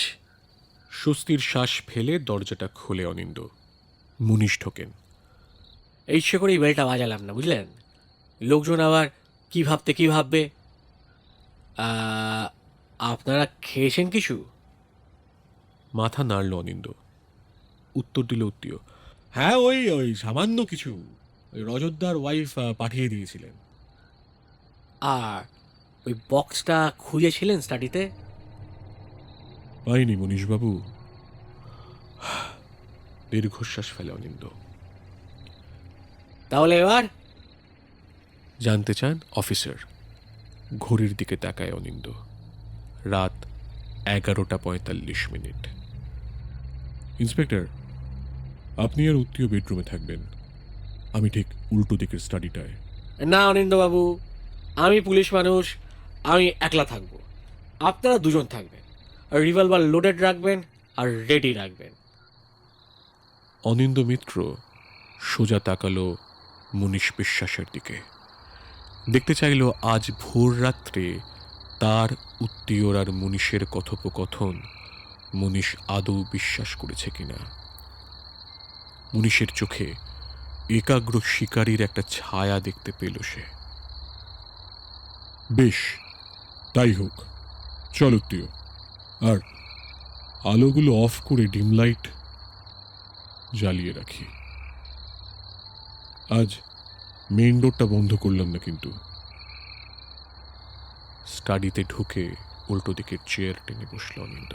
স্বস্তির শ্বাস ফেলে দরজাটা খোলে অনিন্দ। মুনিশ ঢোকেন। এই ইচ্ছে করেই বেলটা বাজালাম না, বুঝলেন? লোকজন আবার কি ভাববে। আপনারা খেয়েছেন কিছু? মাথা নাড়ল অনিন্দ। উত্তর দিল উত্তীয়, হ্যাঁ ওই সামান্য কিছু। ওই রজতদার ওয়াইফ পাঠিয়ে দিয়েছিলেন। আর ওই বক্সটা খুঁজেছিলেন পাইনি মনীশবাবু। দীর্ঘশ্বাস ফেলে অনিন্দ। তাহলে এবার জানতে চান অফিসার। ঘড়ির দিকে তাকায় অনিন্দ। রাত 11:45। ইন্সপেক্টর, আপনি আর উত্তীয় বেডরুমে থাকবেন, আমি ঠিক উল্টো দিকের স্টাডিটায়। না অনিন্দবাবু, আমি পুলিশ মানুষ, আমি একলা থাকবো। আপনারা দুজন থাকবেন, আর রিভলভার লোডেড রাখবেন আর রেডি রাখবেন। অনিন্দ মিত্র সোজা তাকালো মুনিশ বিশ্বাসের দিকে। দেখতে চাইল আজ ভোর রাত্রে তার উত্তীয়র আর মুনিশের কথোপকথন মুনিশ আদৌ বিশ্বাস করেছে কিনা। মুনিশের চোখে একাগ্র শিকারীর একটা ছায়া দেখতে পেল সে। বেশ, তাই হোক, চল উত্তীয়। আর আলোগুলো অফ করে ডিম লাইট জ্বালিয়ে রাখি। আজ মেইন ডোরটা বন্ধ করলাম না কিন্তু। স্টাডিতে ঢুকে উল্টো দিকের চেয়ার টেনে বসল অনিন্দ।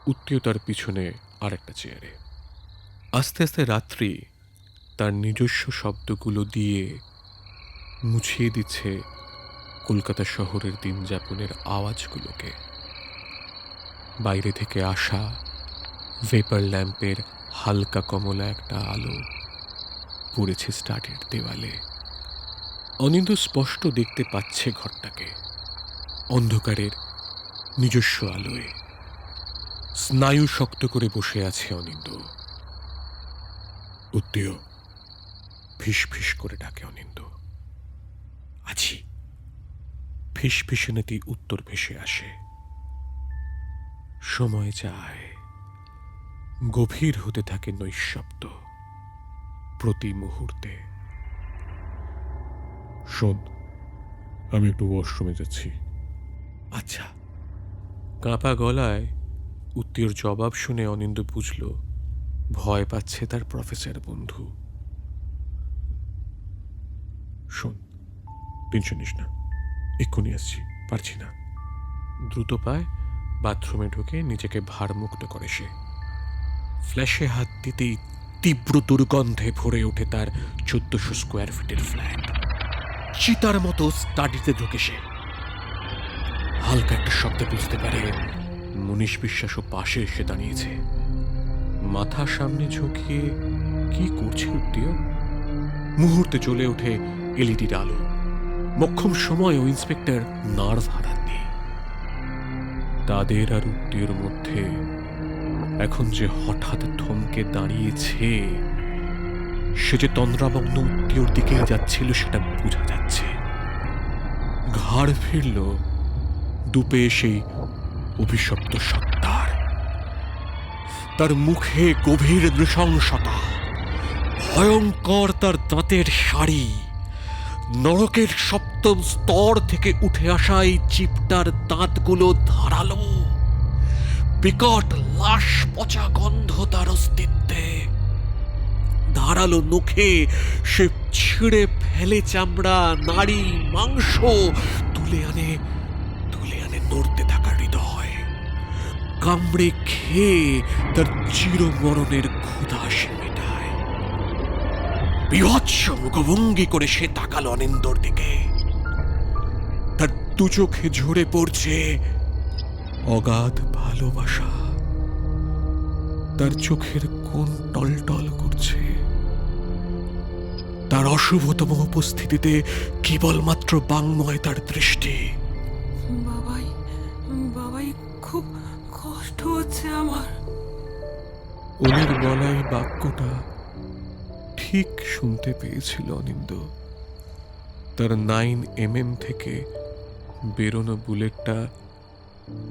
উত্তীয় তার পিছনে আর একটা চেয়ারে। আস্তে আস্তে রাত্রি তার নিজস্ব শব্দগুলো দিয়ে মুছিয়ে দিচ্ছে কলকাতা শহরের দিন যাপনের আওয়াজগুলোকে। বাইরে থেকে আসা ভেপার ল্যাম্পের হালকা কমলা একটা আলো পড়েছে স্টাডির দেওয়ালে। অনিন্দ স্পষ্ট দেখতে পাচ্ছে ঘরটাকে অন্ধকারের নিজস্ব আলোয়। স্নায়ু শক্ত করে বসে আছে অনিন্দ। উত্তীয়, ফিস ফিস করে ডাকে অনিন্দ। আছি। ফিস ফিসনেতেই উত্তর ভেসে আসে। সময় যায়, গভীর হতে থাকে নৈঃশব্দ প্রতি মুহূর্তে। শোন, আমি একটু ওয়াশরুমে যাচ্ছি। আচ্ছা। কাঁপা গলায় উত্তীয়র জবাব শুনে অনিন্দ বুঝল ভয় পাচ্ছে তার প্রফেসর বন্ধু। শোন, টেনশন নিস না, এক্ষুনি আসছি, পারছি না। দ্রুত পায় বাথরুমে ঢুকে নিজেকে ভারমুক্ত করে সে। ফ্ল্যাশে হাত দিতেই তীব্র দুর্গন্ধে ভরে ওঠে তার 1400 স্কোয়ার ফিটের ফ্ল্যাট। চিতার মতো স্টাডিতে ঢুকে সে। হালকা একটা শব্দে বুঝতে পারে মুনিশ বিশ্বাসও পাশে এসে দাঁড়িয়েছে। মাথা সামনে ঝুঁকিয়ে কি করছে উত্তীয়। মুহূর্তে চলে ওঠে এলইডির আলো। মক্ষম সময় ও ইন্সপেক্টর নার্ভ হারাননি। তাদের আর উত্তীয়র মধ্যে এখন যে হঠাৎ থমকে দাঁড়িয়েছে, সে যে তন্দ্রামগ্ন উত্তীয়র দিকে যাচ্ছিল সেটা বোঝা যাচ্ছে। ঘাড় ফিরল দুপে সেই অভিশপ্ত সত্তার। তার মুখে গভীর নৃশংসতা, ভয়ঙ্কর তার দাঁতের সারি। নরকের সপ্তম স্তর থেকে উঠে আসা এই চিপটার দাঁতগুলো ধারালো। বিকট লাশ পচা গন্ধ তার অস্তিত্বে। ধারালো নখে সে ছিঁড়ে ফেলে চামড়া, নাড়ি, মাংস তুলে আনে নড়তে থাকা হৃদয়। কামড়ে খেয়ে তার চিরমরণের ক্ষুধা সে মেটায়। বিভৎস মুখভঙ্গি করে সে তাকালো অনিন্দর দিকে। তার দু চোখে ঝরে পড়ছে অগাধ ভালোবাসা। তার চোখের কোণ টলটল করছে। তার অশুভতম উপস্থিতিতে কেবলমাত্র বাংময় তার দৃষ্টি। বাবাই, বাবাই, খুব কষ্ট হচ্ছে আমার। ওদের গলায় বাক্যটা ঠিক শুনতে পেয়েছিল অনিন্দ। তার 9mm থেকে বেরোনো বুলেটটা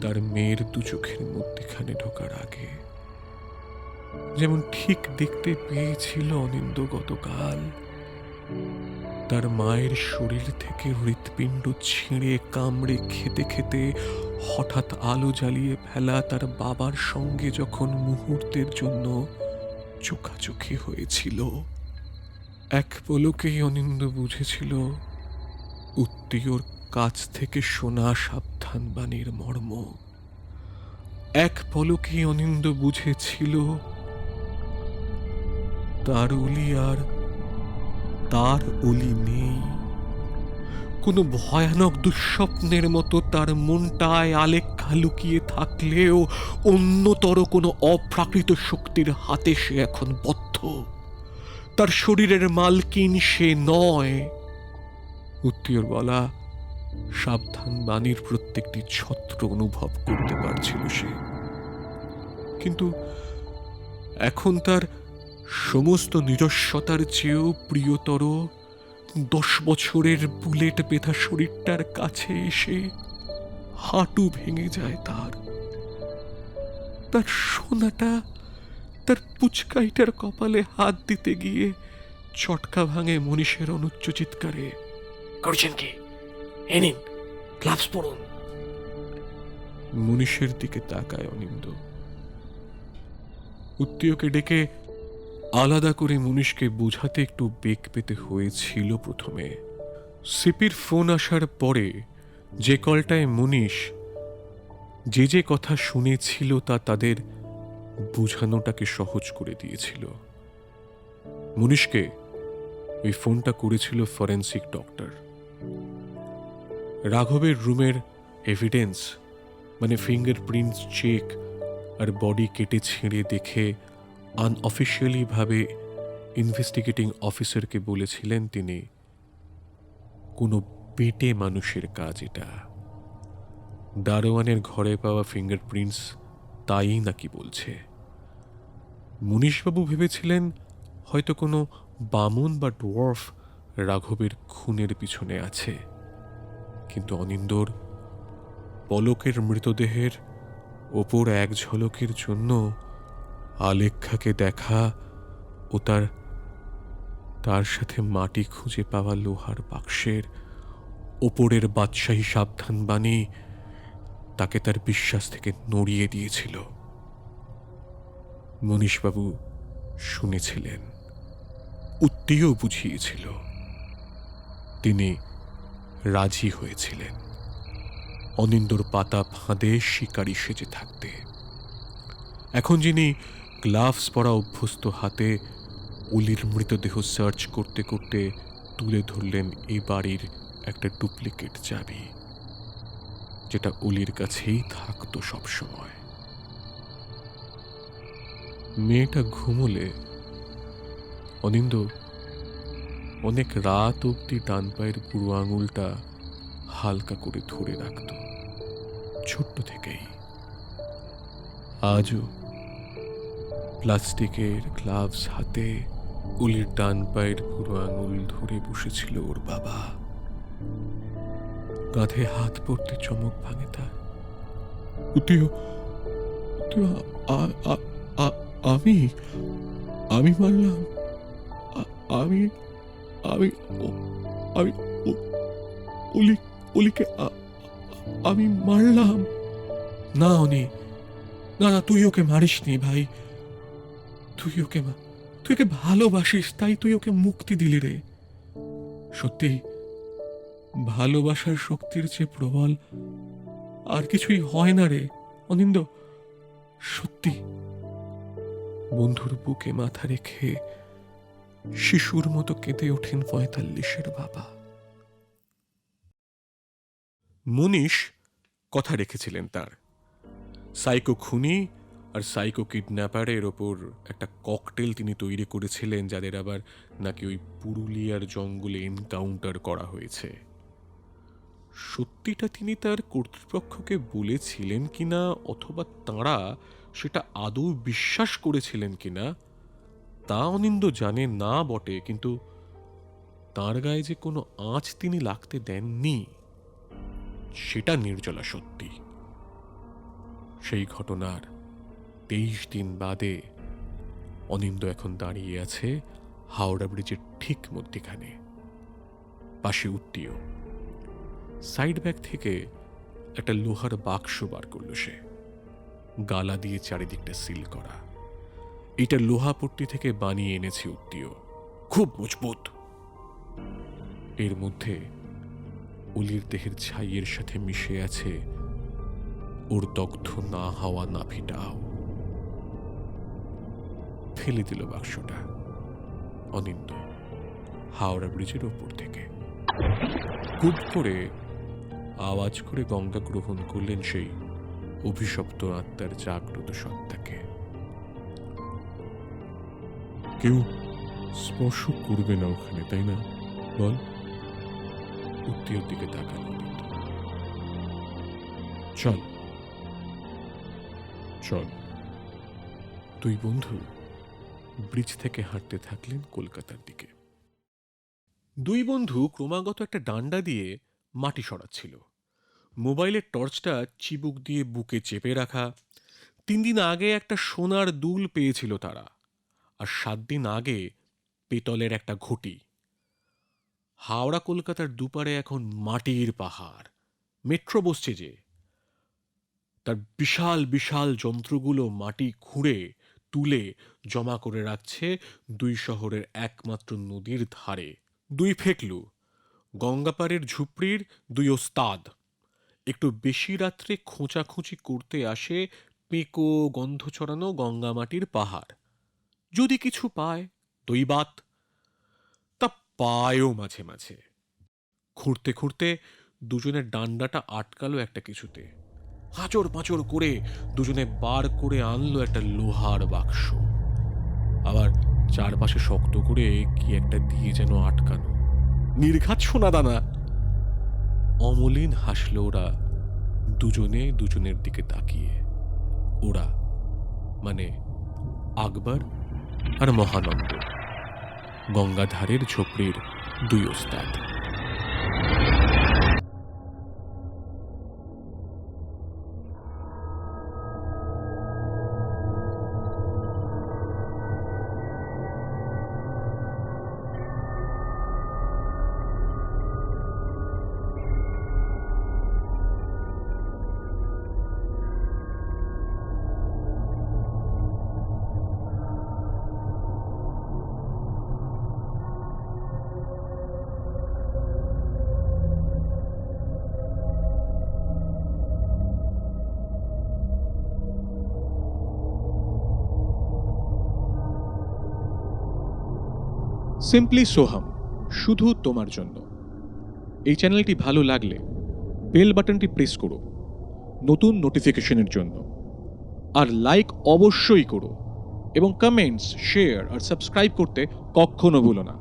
তার মেয়ের দু চোখের মধ্যখানে ঢোকার আগে যেমন ঠিক দেখতে পেয়েছিল অনিন্দ গতকাল। তার মায়ের শরীর থেকে হৃৎপিণ্ড ছিঁড়ে কামড়ে খেতে খেতে হঠাৎ আলো জ্বালিয়ে ফেলা তার বাবার সঙ্গে যখন মুহূর্তের জন্য চোখাচোখি হয়েছিল। এক পলকেই অনিন্দ বুঝেছিল উত্তীয়র কাছ থেকে শোনা সাবধান বাণীর মর্ম। এক পলকেই অনিন্দ বুঝেছিল তার অলি আর তার অলি নেই। কোনো ভয়ানক দুঃস্বপ্নের মতো তার মনটায় আলেখ্যা লুকিয়ে থাকলেও অন্যতর কোনো অপ্রাকৃত শক্তির হাতে সে এখন বদ্ধ। তার শরীরের মালকিন সে নয়। উত্তীয়র বলা সাবধান বাণীর প্রত্যেকটি ছত্র অনুভব করতে পারছিল সে, কিন্তু এখন তার সমস্ত নিজস্বতার চেয়েও প্রিয়তর 10 বছরের বুলেট বেঁধা শরীরটার কাছে এসে হাঁটু ভেঙে যায় তার। তার সোনাটা, তার পুচকাইটার কপালে হাত দিতে গিয়ে চটকা ভাঙে মনীষের অনুচ্চ চিৎকারে। করছেন কি? এ নিন, গ্লাভস পরুন। মনীষের দিকে তাকায় অনিন্দ। উত্তীয়কে ডেকে আলাদা করে মনীষকে বোঝাতে একটু বেগ পেতে হয়েছিল প্রথমে। সিপির ফোন আসার পরে যে কলটায় মনীষ যে কথা শুনেছিল তা তাদের বোঝানোটাকে সহজ করে দিয়েছিল। মনীষকে ওই ফোনটা করেছিল ফরেন্সিক ডক্টর। রাঘবের রুমের এভিডেন্স, মানে ফিঙ্গারপ্রিন্টস চেক আর বডি কেটে ছিঁড়ে দেখে আনঅফিসিয়ালি ভাবে ইনভেস্টিগেটিং অফিসারকে বলেছিলেন তিনি, কোনো বেটে মানুষের কাজ এটা। দারোয়ানের ঘরে পাওয়া ফিঙ্গারপ্রিন্টস তাই নাকি বলছে। মনীশবাবু ভেবেছিলেন হয়তো কোনো বামুন বা ডোয়ার্ফ রাঘবের খুনের পিছনে আছে, কিন্তু অনিন্দর পলকের মৃতদেহের ওপর এক ঝলকের জন্য আলেখ্যাকে দেখা ও তার সাথে মাটি খুঁজে পাওয়া লোহার বাক্সের ওপরের বাদশাহী সাবধান বাণী তাকে তার বিশ্বাস থেকে নড়িয়ে দিয়েছিল। মনীশবাবু শুনেছিলেন, উত্তীয় বুঝিয়েছিল, তিনি রাজি হয়েছিলেন অনিন্দর পাতা ফাঁদে শিকারী সেজে থাকতে। এখন যিনি গ্লাভস পরা অভ্যস্ত হাতে অলির মৃতদেহ সার্চ করতে করতে তুলে ধরলেন এই বাড়ির একটা ডুপ্লিকেট চাবি, যেটা অলির কাছেই থাকতো সবসময়। মেয়েটা ঘুমোলে অনিন্দ অনেক রাত অবধি ডান পায়ের বুড়ো আঙুলটা হালকা করে ধরে রাখত ছোট্ট থেকেই। আজও প্লাস্টিকের গ্লাভস হাতে অলির ডান পায়ের বুড়ো আঙুল ধরে বসেছিল ওর বাবা। কাঁধে হাত পড়তে চমক ভাঙে তার। উত্তীয়, আমি আমি মারলাম, আমি আমি আমি অলিকে আমি মারলাম। না অনি, না না, তুই ওকে মারিসনি ভাই, তুই ওকে ভালোবাসিস, তাই তুই ওকে মুক্তি দিলি রে। সত্যি ভালোবাসার শক্তির চেয়ে প্রবল আর কিছুই হয় না রে অনিন্দ, সত্যি। বন্ধুর বুকে মাথা রেখে শিশুর মতো কেঁদে ওঠেন ৪৫-এর বাবা। মনীষ কথা রেখেছিলেন তার। সাইকো খুনি আর সাইকো কিডন্যাপারের ওপর একটা ককটেল তিনি তৈরি করেছিলেন, যাদের আবার নাকি ওই পুরুলিয়ার জঙ্গলে এনকাউন্টার করা হয়েছে। সত্যিটা তিনি তার কর্তৃপক্ষকে বলেছিলেন কিনা, অথবা তাঁরা সেটা আদৌ বিশ্বাস করেছিলেন কিনা তা অনিন্দ জানে না বটে, কিন্তু তাঁর গায়ে যে কোনো আঁচ তিনি লাগতে দেননি সেটা নির্জলা সত্যি। সেই ঘটনার 23 দিন বাদে অনিন্দ এখন দাঁড়িয়ে আছে হাওড়া ব্রিজের ঠিক মধ্যখানে। পাশে উত্তীয়। সাইড ব্যাগ থেকে একটা লোহার বাক্স বার করল সে, গালা দিয়ে চারিদিকটা সিল করা। এটা লোহাপট্টি থেকে বানিয়ে এনেছে উত্তীয়, খুব মজবুত। এর মধ্যে অলির দেহের ছাইয়ের সাথে মিশে আছে ওর দগ্ধ না হওয়া নাভিটাও। ফেলে দিল বাক্সটা। অনিন্দ হাওড়া ব্রিজের ওপর থেকে। খুব করে আওয়াজ করে গঙ্গা গ্রহণ করলেন সেই অভিশপ্ত আত্মার জাগ্রত সত্তাকে। কেউ স্পর্শ করবে না ওখানে, তাই না বল? উত্তরের দিকে তাকাল অনিন্দ। চল চল। দুই বন্ধু ব্রিজ থেকে হাঁটতে থাকলেন কলকাতার দিকে। দুই বন্ধু ক্রমাগত একটা ডান্ডা দিয়ে মাটি সরাচ্ছিল। মোবাইলের টর্চটা চিবুক দিয়ে বুকে চেপে রাখা। 3 দিন আগে একটা সোনার দুল পেয়েছিল তারা, আর 7 দিন আগে পেতলের একটা ঘটি। হাওড়া কলকাতার দুপারে এখন মাটির পাহাড়। মেট্রো বসছে যে, তার বিশাল বিশাল যন্ত্রগুলো মাটি খুঁড়ে তুলে জমা করে রাখছে দুই শহরের একমাত্র নদীর ধারে। দুই ফেকলু, গঙ্গাপাড়ের ঝুপড়ির দুই ওস্তাদ। একটু বেশি রাত্রে খোঁচাখুঁচি করতে আসে পেঁকো গন্ধ ছড়ানো গঙ্গামাটির পাহাড়। যদি কিছু পায় দৈবাত, তা পায়ও মাঝে মাঝে। খুঁড়তে খুঁড়তে দুজনের ডান্ডাটা আটকালো একটা কিছুতে। হাঁচড় পাঁচড় করে দুজনে বার করে আনলো একটা লোহার বাক্স। আবার চারপাশে শক্ত করে কি একটা দিয়ে যেন আটকানো। নির্ঘাত সোনাদানা। অমলিন হাসল ওরা দুজনে দুজনের দিকে তাকিয়ে। ওরা মানে আকবর আর মহানন্দ, গঙ্গাধারের ঝোপড়ির দুই ওস্তাদ। সিম্পলি সোহাম, শুধু তোমার জন্য। এই চ্যানেলটি ভালো লাগলে বেল বাটনটি প্রেস করো নতুন নোটিফিকেশনের জন্য, আর লাইক অবশ্যই করো, এবং কমেন্টস, শেয়ার আর সাবস্ক্রাইব করতে কখনো ভুলো না।